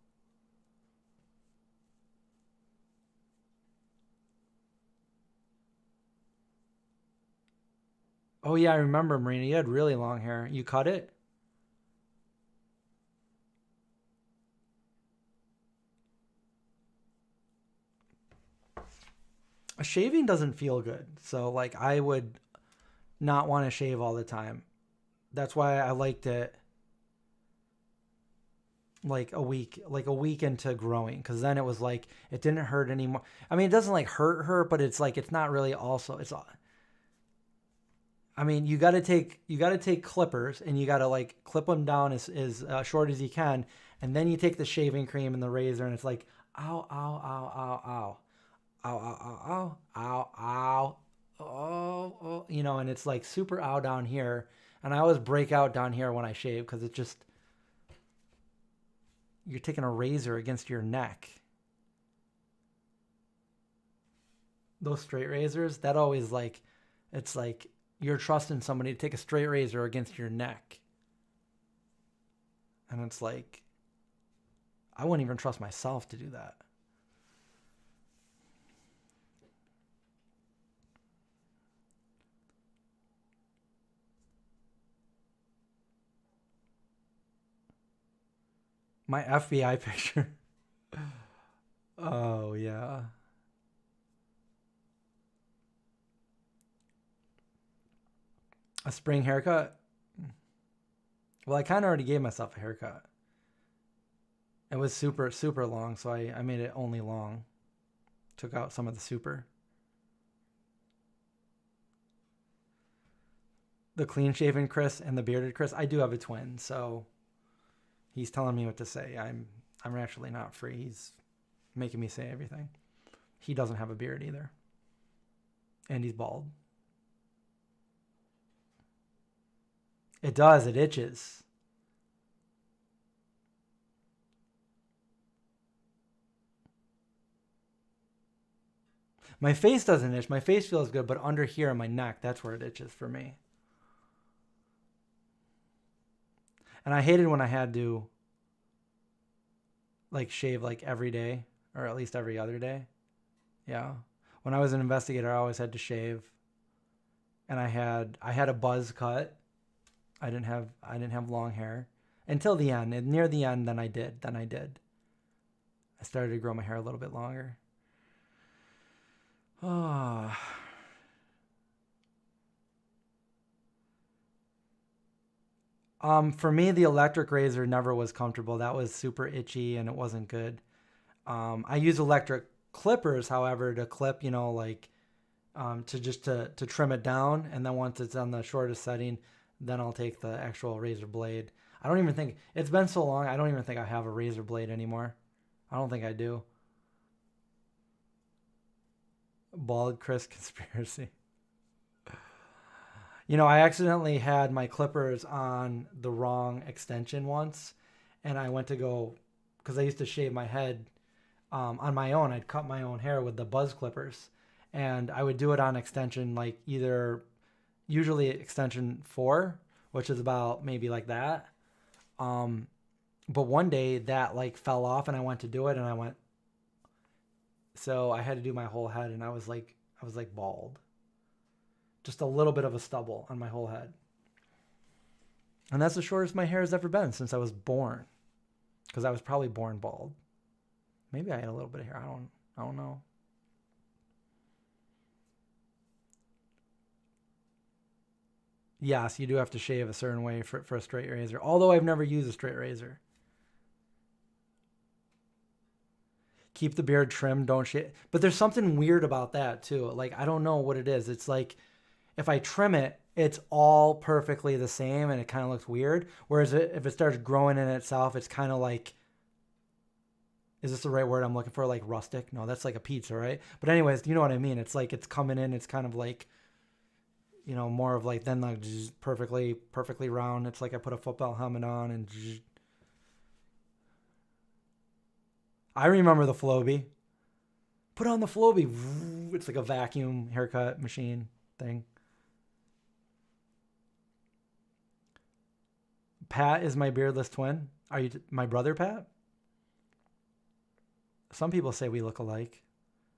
Oh yeah, I remember, Marina. You had really long hair. You cut it? Shaving doesn't feel good. So like I would not want to shave all the time. That's why I liked it like a week into growing, because then it was like it didn't hurt anymore. I mean, it doesn't like hurt, but it's like it's not really also it's I mean, you got to take clippers and you got to like clip them down as short as you can, and then you take the shaving cream and the razor, and it's like ow, ow, ow, ow, ow, ow, ow, ow, ow, ow, oh, oh, you know, and it's like super ow down here, and I always break out down here when I shave because it just you're taking a razor against your neck. Those straight razors, that always like it's like you're trusting somebody to take a straight razor against your neck. And it's like, I wouldn't even trust myself to do that. My FBI picture. Oh, yeah. A spring haircut? Well, I kind of already gave myself a haircut. It was super, super long, so I made it only long. Took out some of the super. The clean shaven Chris and the bearded Chris. I do have a twin, so he's telling me what to say. I'm actually not free. He's making me say everything. He doesn't have a beard either. And he's bald. It does. It itches. My face doesn't itch. My face feels good, but under here in my neck, that's where it itches for me. And I hated when I had to like shave like every day, or at least every other day. Yeah. When I was an investigator, I always had to shave. And I had a buzz cut. I didn't have long hair until the end. And near the end, then I did. I started to grow my hair a little bit longer. Oh. For me, the electric razor never was comfortable. That was super itchy and it wasn't good. I use electric clippers, however, to clip, like to trim it down. And then once it's on the shortest setting, then I'll take the actual razor blade. I don't even think, it's been so long, I don't even think I have a razor blade anymore. I don't think I do. Bald Chris conspiracy. I accidentally had my clippers on the wrong extension once, and I went to go, because I used to shave my head on my own. I'd cut my own hair with the buzz clippers, and I would do it on extension, like usually extension 4, which is about maybe like that. But one day that like fell off, and I went to do it, and so I had to do my whole head, and I was like bald. Just a little bit of a stubble on my whole head. And that's the shortest my hair has ever been since I was born. Because I was probably born bald. Maybe I had a little bit of hair. I don't know. Yes, you do have to shave a certain way for a straight razor. Although I've never used a straight razor. Keep the beard trimmed, don't shave. But there's something weird about that too. Like, I don't know what it is. It's like, if I trim it, it's all perfectly the same and it kind of looks weird. Whereas if it starts growing in itself, it's kind of like, is this the right word I'm looking for? Like rustic? No, that's like a pizza, right? But anyways, you know what I mean? It's like it's coming in, it's kind of like, more of like, then like just perfectly round. It's like I put a football helmet on and I remember the Flowbee. Put on the Flowbee. It's like a vacuum haircut machine thing. Pat is my beardless twin. Are you my brother, Pat? Some people say we look alike.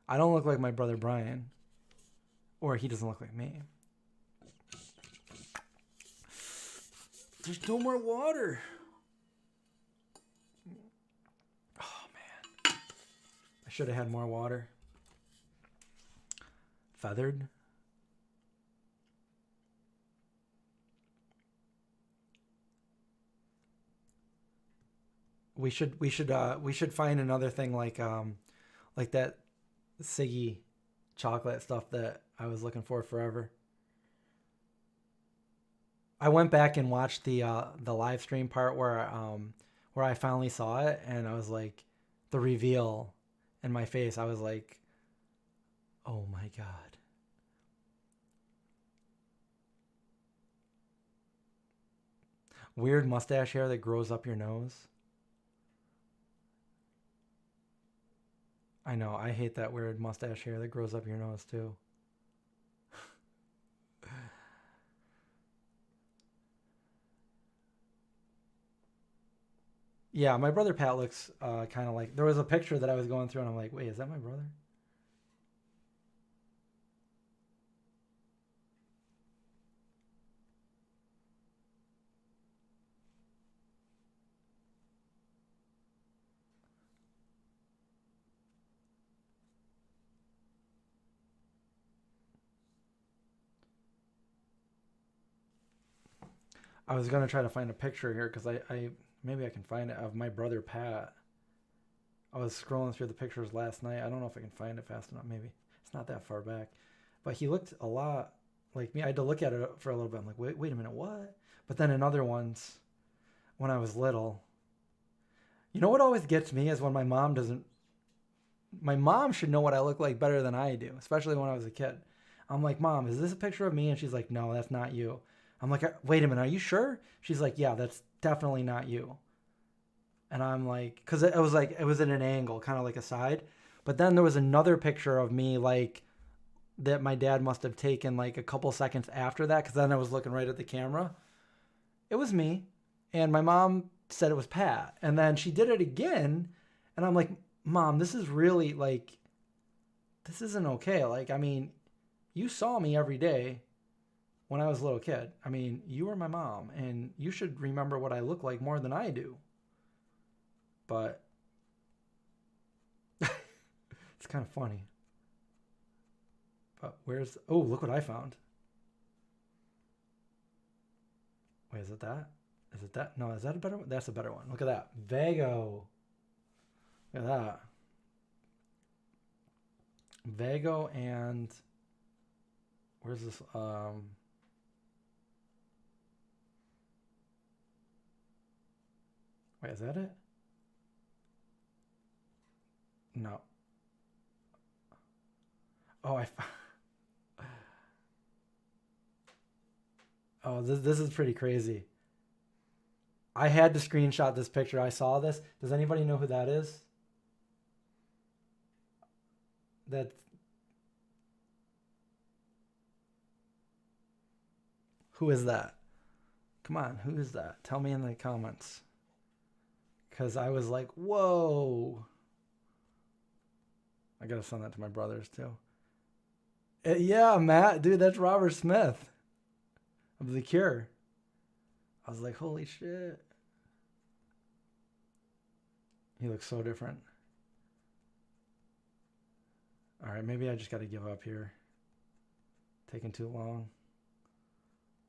I don't look like my brother Brian. Or he doesn't look like me. There's no more water. Oh, man. I should have had more water. Feathered. We should find another thing like that Siggy chocolate stuff that I was looking for forever. I went back and watched the live stream part where I finally saw it, and I was like, the reveal in my face. I was like, oh my God. Weird mustache hair that grows up your nose. I know, I hate that weird mustache hair that grows up your nose too. Yeah, my brother Pat looks kind of like, there was a picture that I was going through and I'm like, wait, is that my brother? I was gonna try to find a picture here because I maybe I can find it of my brother Pat. I was scrolling through the pictures last night. I don't know if I can find it fast enough. Maybe it's not that far back, but he looked a lot like me. I had to look at it for a little bit. I'm like, wait a minute, what? But then in other ones, when I was little, what always gets me is when my mom doesn't. My mom should know what I look like better than I do, especially when I was a kid. I'm like, Mom, is this a picture of me? And she's like, no, that's not you. I'm like, wait a minute, are you sure? She's like, yeah, that's definitely not you. And I'm like, because it was like, it was at an angle, kind of like a side. But then there was another picture of me, like, that my dad must have taken like a couple seconds after that, because then I was looking right at the camera. It was me. And my mom said it was Pat. And then she did it again. And I'm like, Mom, this is really like, this isn't okay. Like, I mean, you saw me every day when I was a little kid. I mean, you were my mom, and you should remember what I look like more than I do. But it's kind of funny. But look what I found. Wait, is it that? Is it that? No, is that a better one? That's a better one. Look at that. Vago. Look at that. Vago and where's this? Wait, is that it? No. Oh, oh, this is pretty crazy. I had to screenshot this picture. I saw this. Does anybody know who that is? That who is that? Come on, who is that? Tell me in the comments. Cause I was like, whoa. I gotta send that to my brothers too. Yeah, Matt, dude, that's Robert Smith of The Cure. I was like, holy shit. He looks so different. All right, maybe I just got to give up here. Taking too long.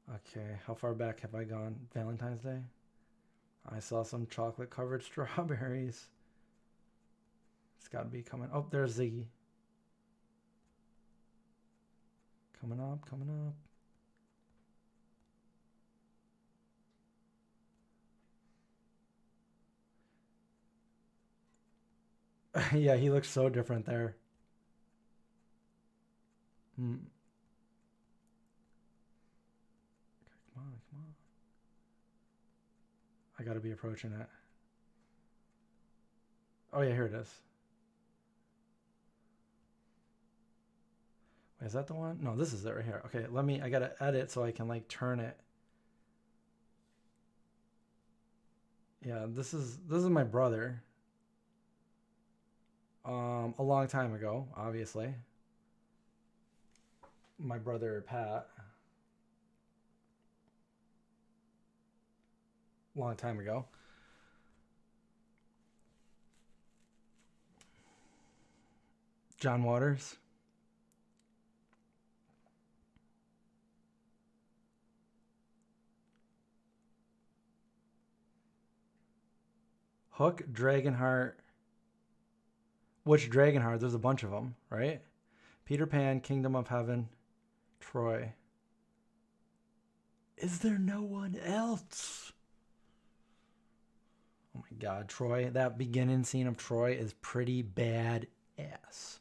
Okay, how far back have I gone? Valentine's Day? I saw some chocolate covered strawberries. It's got to be coming. Oh, there's Ziggy. Coming up, coming up. Yeah, he looks so different there. Hmm. Come on, come on. I gotta be approaching it. Oh yeah, here it is. Wait, is that the one? No, this is it right here. Okay, I gotta edit so I can like turn it. Yeah, this is my brother. A long time ago, obviously. My brother Pat. Long time ago. John Waters. Hook, Dragonheart. Which Dragonheart? There's a bunch of them, right? Peter Pan, Kingdom of Heaven, Troy. Is there no one else? Oh my god, Troy. That beginning scene of Troy is pretty bad ass.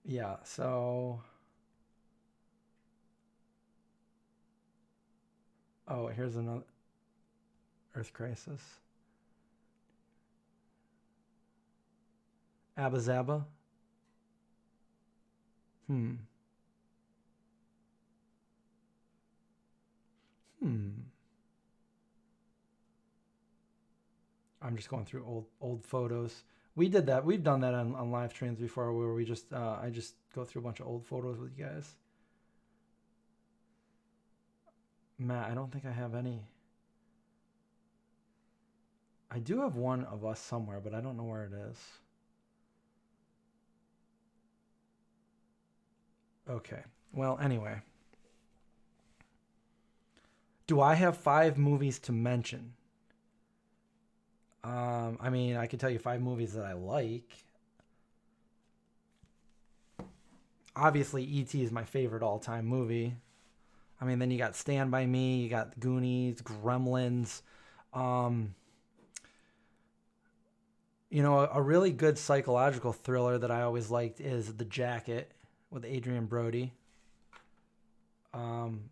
Yeah, so oh, here's another Earth Crisis. Abba Zaba. Hmm. I'm just going through old photos. We did that. We've done that on live streams before, where we just I just go through a bunch of old photos with you guys. Matt, I don't think I have any. I do have one of us somewhere, but I don't know where it is. Okay. Well, anyway. Do I have 5 movies to mention? I mean, I could tell you 5 movies that I like. Obviously, E.T. is my favorite all-time movie. I mean, then you got Stand By Me, you got Goonies, Gremlins. You know, a really good psychological thriller that I always liked is The Jacket with Adrian Brody. And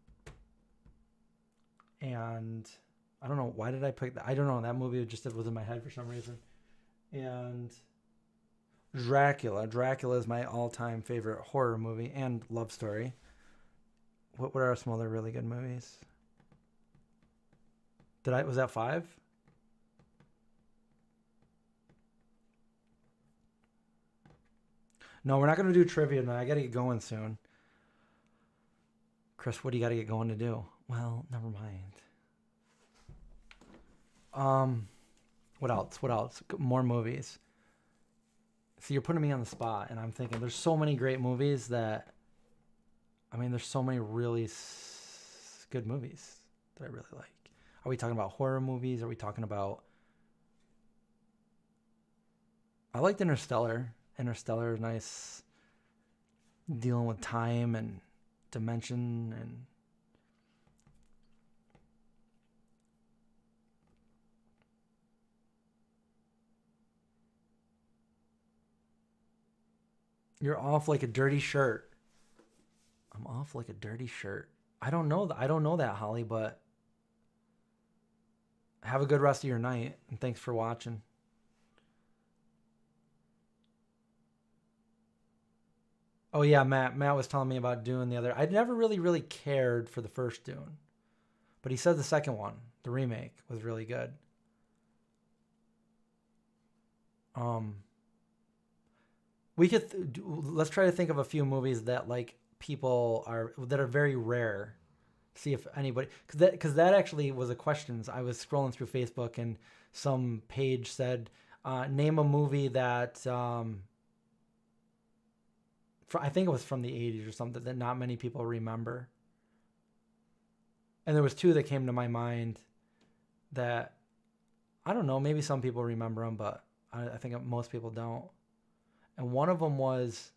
I don't know, why did I pick that? I don't know, that movie just was in my head for some reason. And Dracula. Dracula is my all-time favorite horror movie and love story. What are some other really good movies? Was that 5? No, we're not going to do trivia tonight. I got to get going soon. Chris, what do you got to get going to do? Well, never mind. What else? More movies. So you're putting me on the spot, and I'm thinking there's so many great movies that, I mean, there's so many really good movies that I really like. Are we talking about horror movies? Are we talking about... I liked Interstellar. Interstellar is nice, dealing with time and dimension and... You're off like a dirty shirt. I'm off like a dirty shirt. I don't know that, Holly, but have a good rest of your night, and thanks for watching. Oh yeah, Matt was telling me about Dune the other. I'd never really cared for the first Dune, but he said the second one, the remake, was really good. We could let's try to think of a few movies that like people that are very rare. See if anybody, because that actually was a question. I was scrolling through Facebook and some page said, name a movie that I think it was from the 80s or something that not many people remember. And there was two that came to my mind that I don't know, maybe some people remember them, but I think most people don't. And one of them was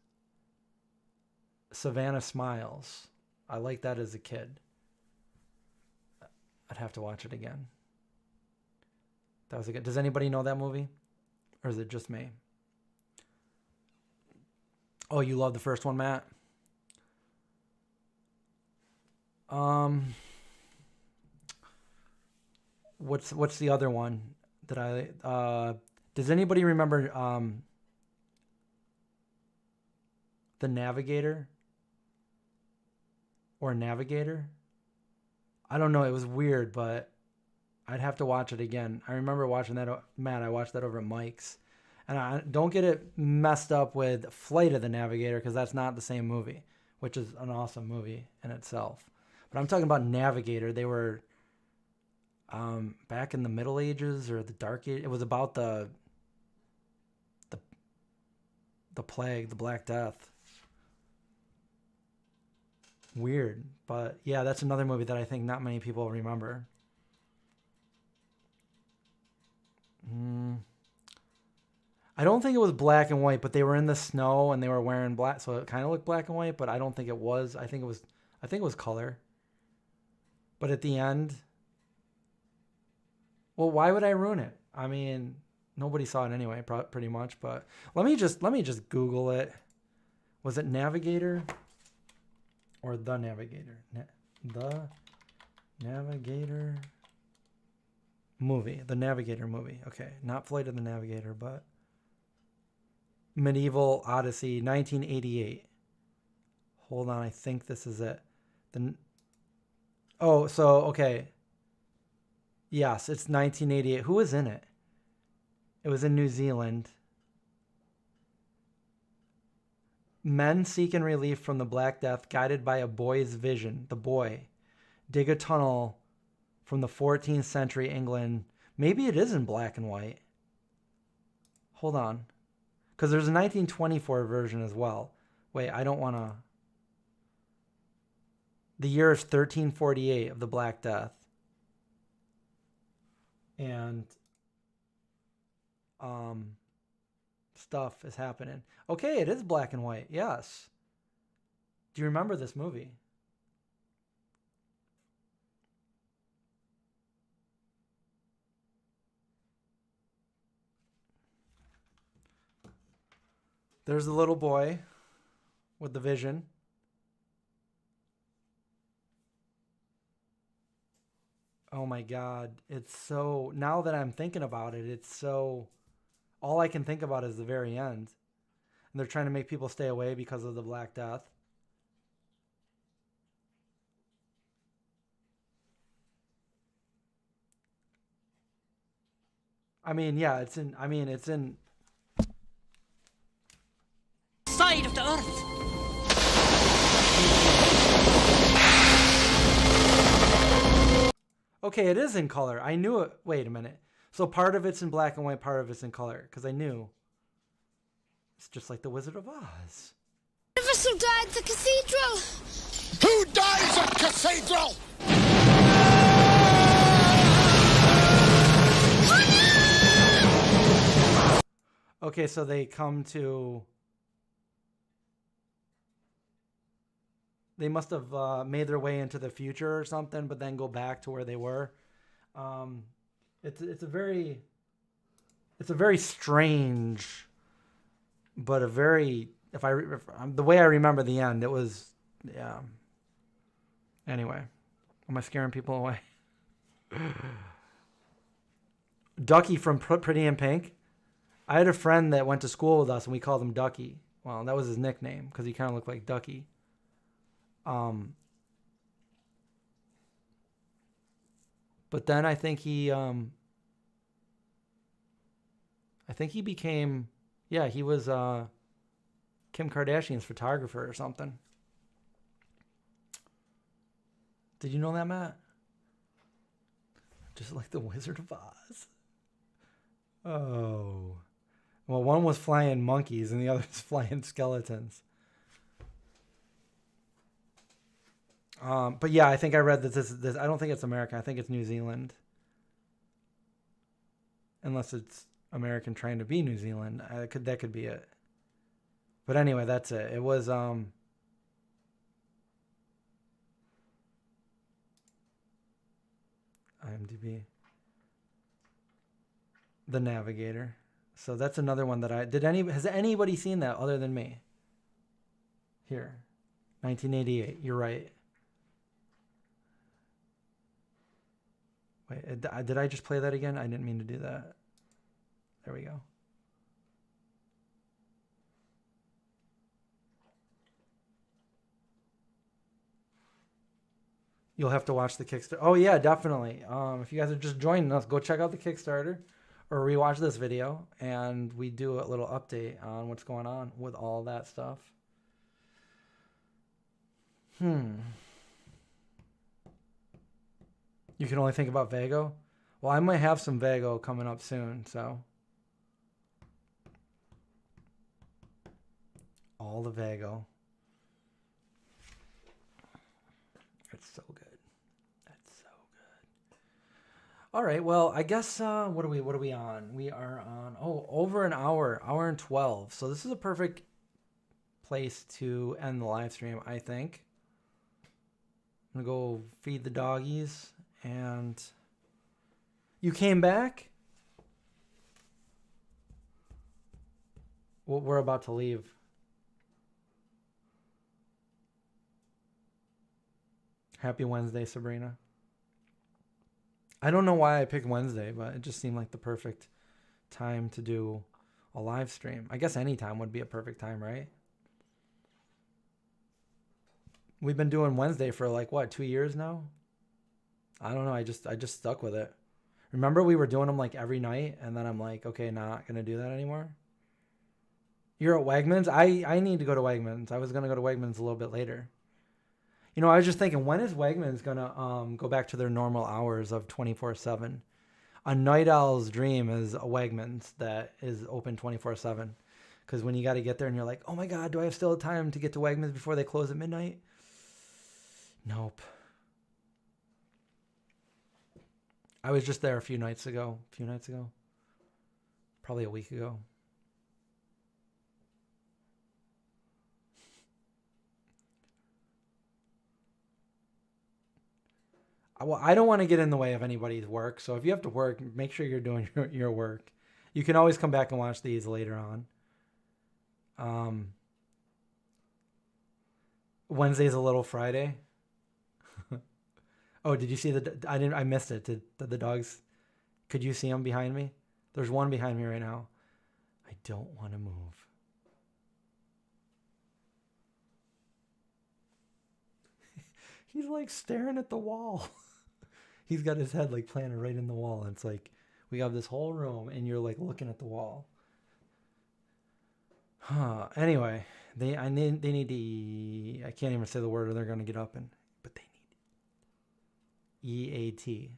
Savannah Smiles. I liked that as a kid. I'd have to watch it again. That was a good... Does anybody know that movie? Or is it just me? Oh, you love the first one, Matt? What's the other one that I... does anybody remember The Navigator? Or Navigator? I don't know. It was weird, but I'd have to watch it again. I remember watching that, Matt. I watched that over at Mike's. And I don't get it messed up with Flight of the Navigator, because that's not the same movie, which is an awesome movie in itself. But I'm talking about Navigator. They were back in the Middle Ages or the Dark Ages. It was about the plague, the Black Death. Weird, but yeah, that's another movie that I think not many people remember. I don't think it was black and white, but they were in the snow and they were wearing black, so it kind of looked black and white, but I don't think it was. I think it was color. But at the end, well, why would I ruin it? I mean, nobody saw it anyway, pretty much, but let me just Google it. Was it Navigator? Or The Navigator. The Navigator movie. The Navigator movie. Okay. Not Flight of the Navigator, but Medieval Odyssey, 1988. Hold on. I think this is it. Okay. Yes, it's 1988. Who was in it? It was in New Zealand. Men seeking relief from the Black Death, guided by a boy's vision. The boy dig a tunnel from the 14th century England. Maybe it is in black and white. Hold on. Because there's a 1924 version as well. Wait, I don't want to... The year is 1348 of the Black Death. And... stuff is happening. Okay, it is black and white. Yes. Do you remember this movie? There's the little boy with the vision. Oh my God. It's so... Now that I'm thinking about it, it's so... All I can think about is the very end. And they're trying to make people stay away because of the Black Death. I mean, yeah, it's in... Side of the earth. Okay, it is in color. I knew it. Wait a minute. So part of it's in black and white, part of it's in color, because I knew. It's just like the Wizard of Oz. Universal died at the cathedral. Who dies at cathedral? Okay, so they come to... They must have made their way into the future or something, but then go back to where they were. It's a very strange, but a very the way I remember the end, it was, yeah. Anyway, am I scaring people away? Ducky from Pretty in Pink. I had a friend that went to school with us, and we called him Ducky. Well, that was his nickname because he kind of looked like Ducky. But then I think he became, yeah, he was Kim Kardashian's photographer or something. Did you know that, Matt? Just like the Wizard of Oz. Oh. Well, one was flying monkeys and the other was flying skeletons. But yeah, I think I read that this. I don't think it's American. I think it's New Zealand. Unless it's American trying to be New Zealand. That could be it. But anyway, that's it. It was IMDb. The Navigator. So that's another one that has anybody seen that other than me? Here. 1988. You're right. Wait, did I just play that again? I didn't mean to do that. There we go. You'll have to watch the Kickstarter. Oh yeah, definitely. If you guys are just joining us, go check out the Kickstarter or rewatch this video, and we do a little update on what's going on with all that stuff. You can only think about Vago? Well, I might have some Vago coming up soon, so. All the Vago. It's so good. That's so good. All right, well, I guess, what are we on? We are on, over an hour and 12. So this is a perfect place to end the live stream, I think. I'm going to go feed the doggies. And you came back? Well, we're about to leave. Happy Wednesday, Sabrina. I don't know why I picked Wednesday, but it just seemed like the perfect time to do a live stream. I guess any time would be a perfect time, right? We've been doing Wednesday for like, what, 2 years now? I don't know. I just stuck with it. Remember we were doing them like every night, and then I'm like, okay, not gonna do that anymore. You're at Wegmans? I need to go to Wegmans. I was gonna go to Wegmans a little bit later. You know, I was just thinking, when is Wegmans gonna go back to their normal hours of 24/7? A night owl's dream is a Wegmans that is open 24/7. Because when you got to get there and you're like, oh my God, do I have still time to get to Wegmans before they close at midnight? Nope. I was just there a few nights ago. Probably a week ago. Well, I don't want to get in the way of anybody's work. So if you have to work, make sure you're doing your work. You can always come back and watch these later on. Wednesday's a little Friday. Oh, did you see I missed it. Did the dogs, could you see them behind me? There's one behind me right now. I don't want to move. He's like staring at the wall. He's got his head like planted right in the wall. And it's like, we have this whole room and you're like looking at the wall. Anyway, they need to, I can't even say the word or they're going to get up but they need EAT.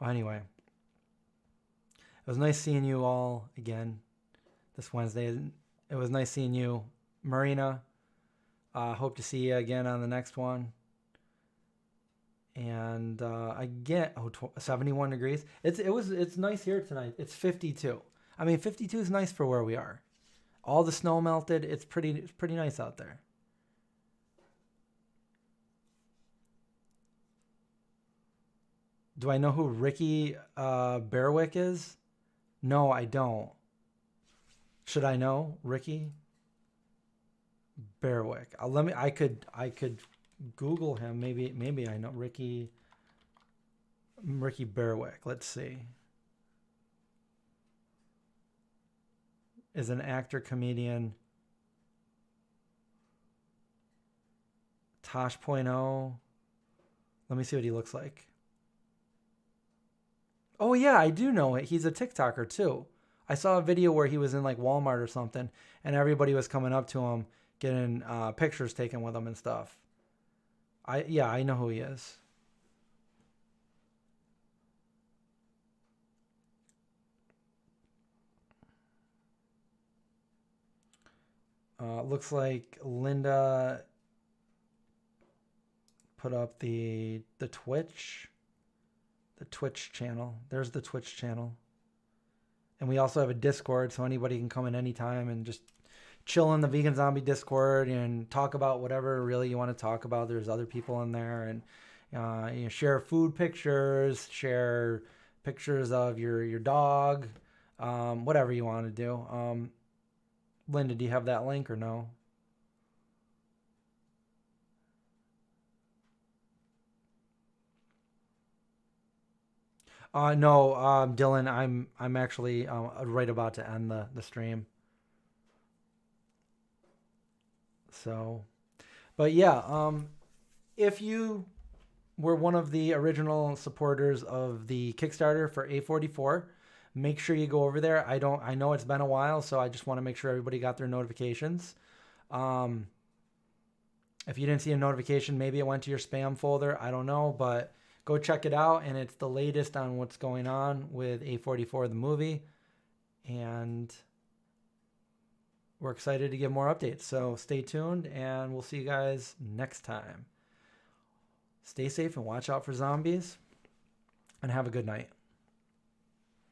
Anyway, was nice seeing you all again this Wednesday. It was nice seeing you, Marina. Hope to see you again on the next one. And again, 71 degrees. It's nice here tonight. It's 52. I mean, 52 is nice for where we are. All the snow melted. It's pretty nice out there. Do I know who Ricky Berwick is? No, I don't. Should I know Ricky Berwick? I could Google him. Maybe I know Ricky Berwick. Let's see. Is an actor, comedian. Tosh.0. Let me see what he looks like. Oh yeah, I do know it. He's a TikToker too. I saw a video where he was in like Walmart or something, and everybody was coming up to him, getting pictures taken with him and stuff. I know who he is. Looks like Linda put up the Twitch channel. There's the Twitch channel. And we also have a Discord, so anybody can come in anytime and just chill in the Vegan Zombie Discord and talk about whatever really you want to talk about. There's other people in there, and share food pictures, share pictures of your dog, whatever you want to do. Linda, do you have that link or no? No, Dylan, I'm actually right about to end the stream. So, but yeah, if you were one of the original supporters of the Kickstarter for A44, make sure you go over there. I know it's been a while, so I just want to make sure everybody got their notifications. If you didn't see a notification, maybe it went to your spam folder. I don't know, but go check it out, and it's the latest on what's going on with A44, the movie, and we're excited to get more updates. So stay tuned, and we'll see you guys next time. Stay safe and watch out for zombies, and have a good night.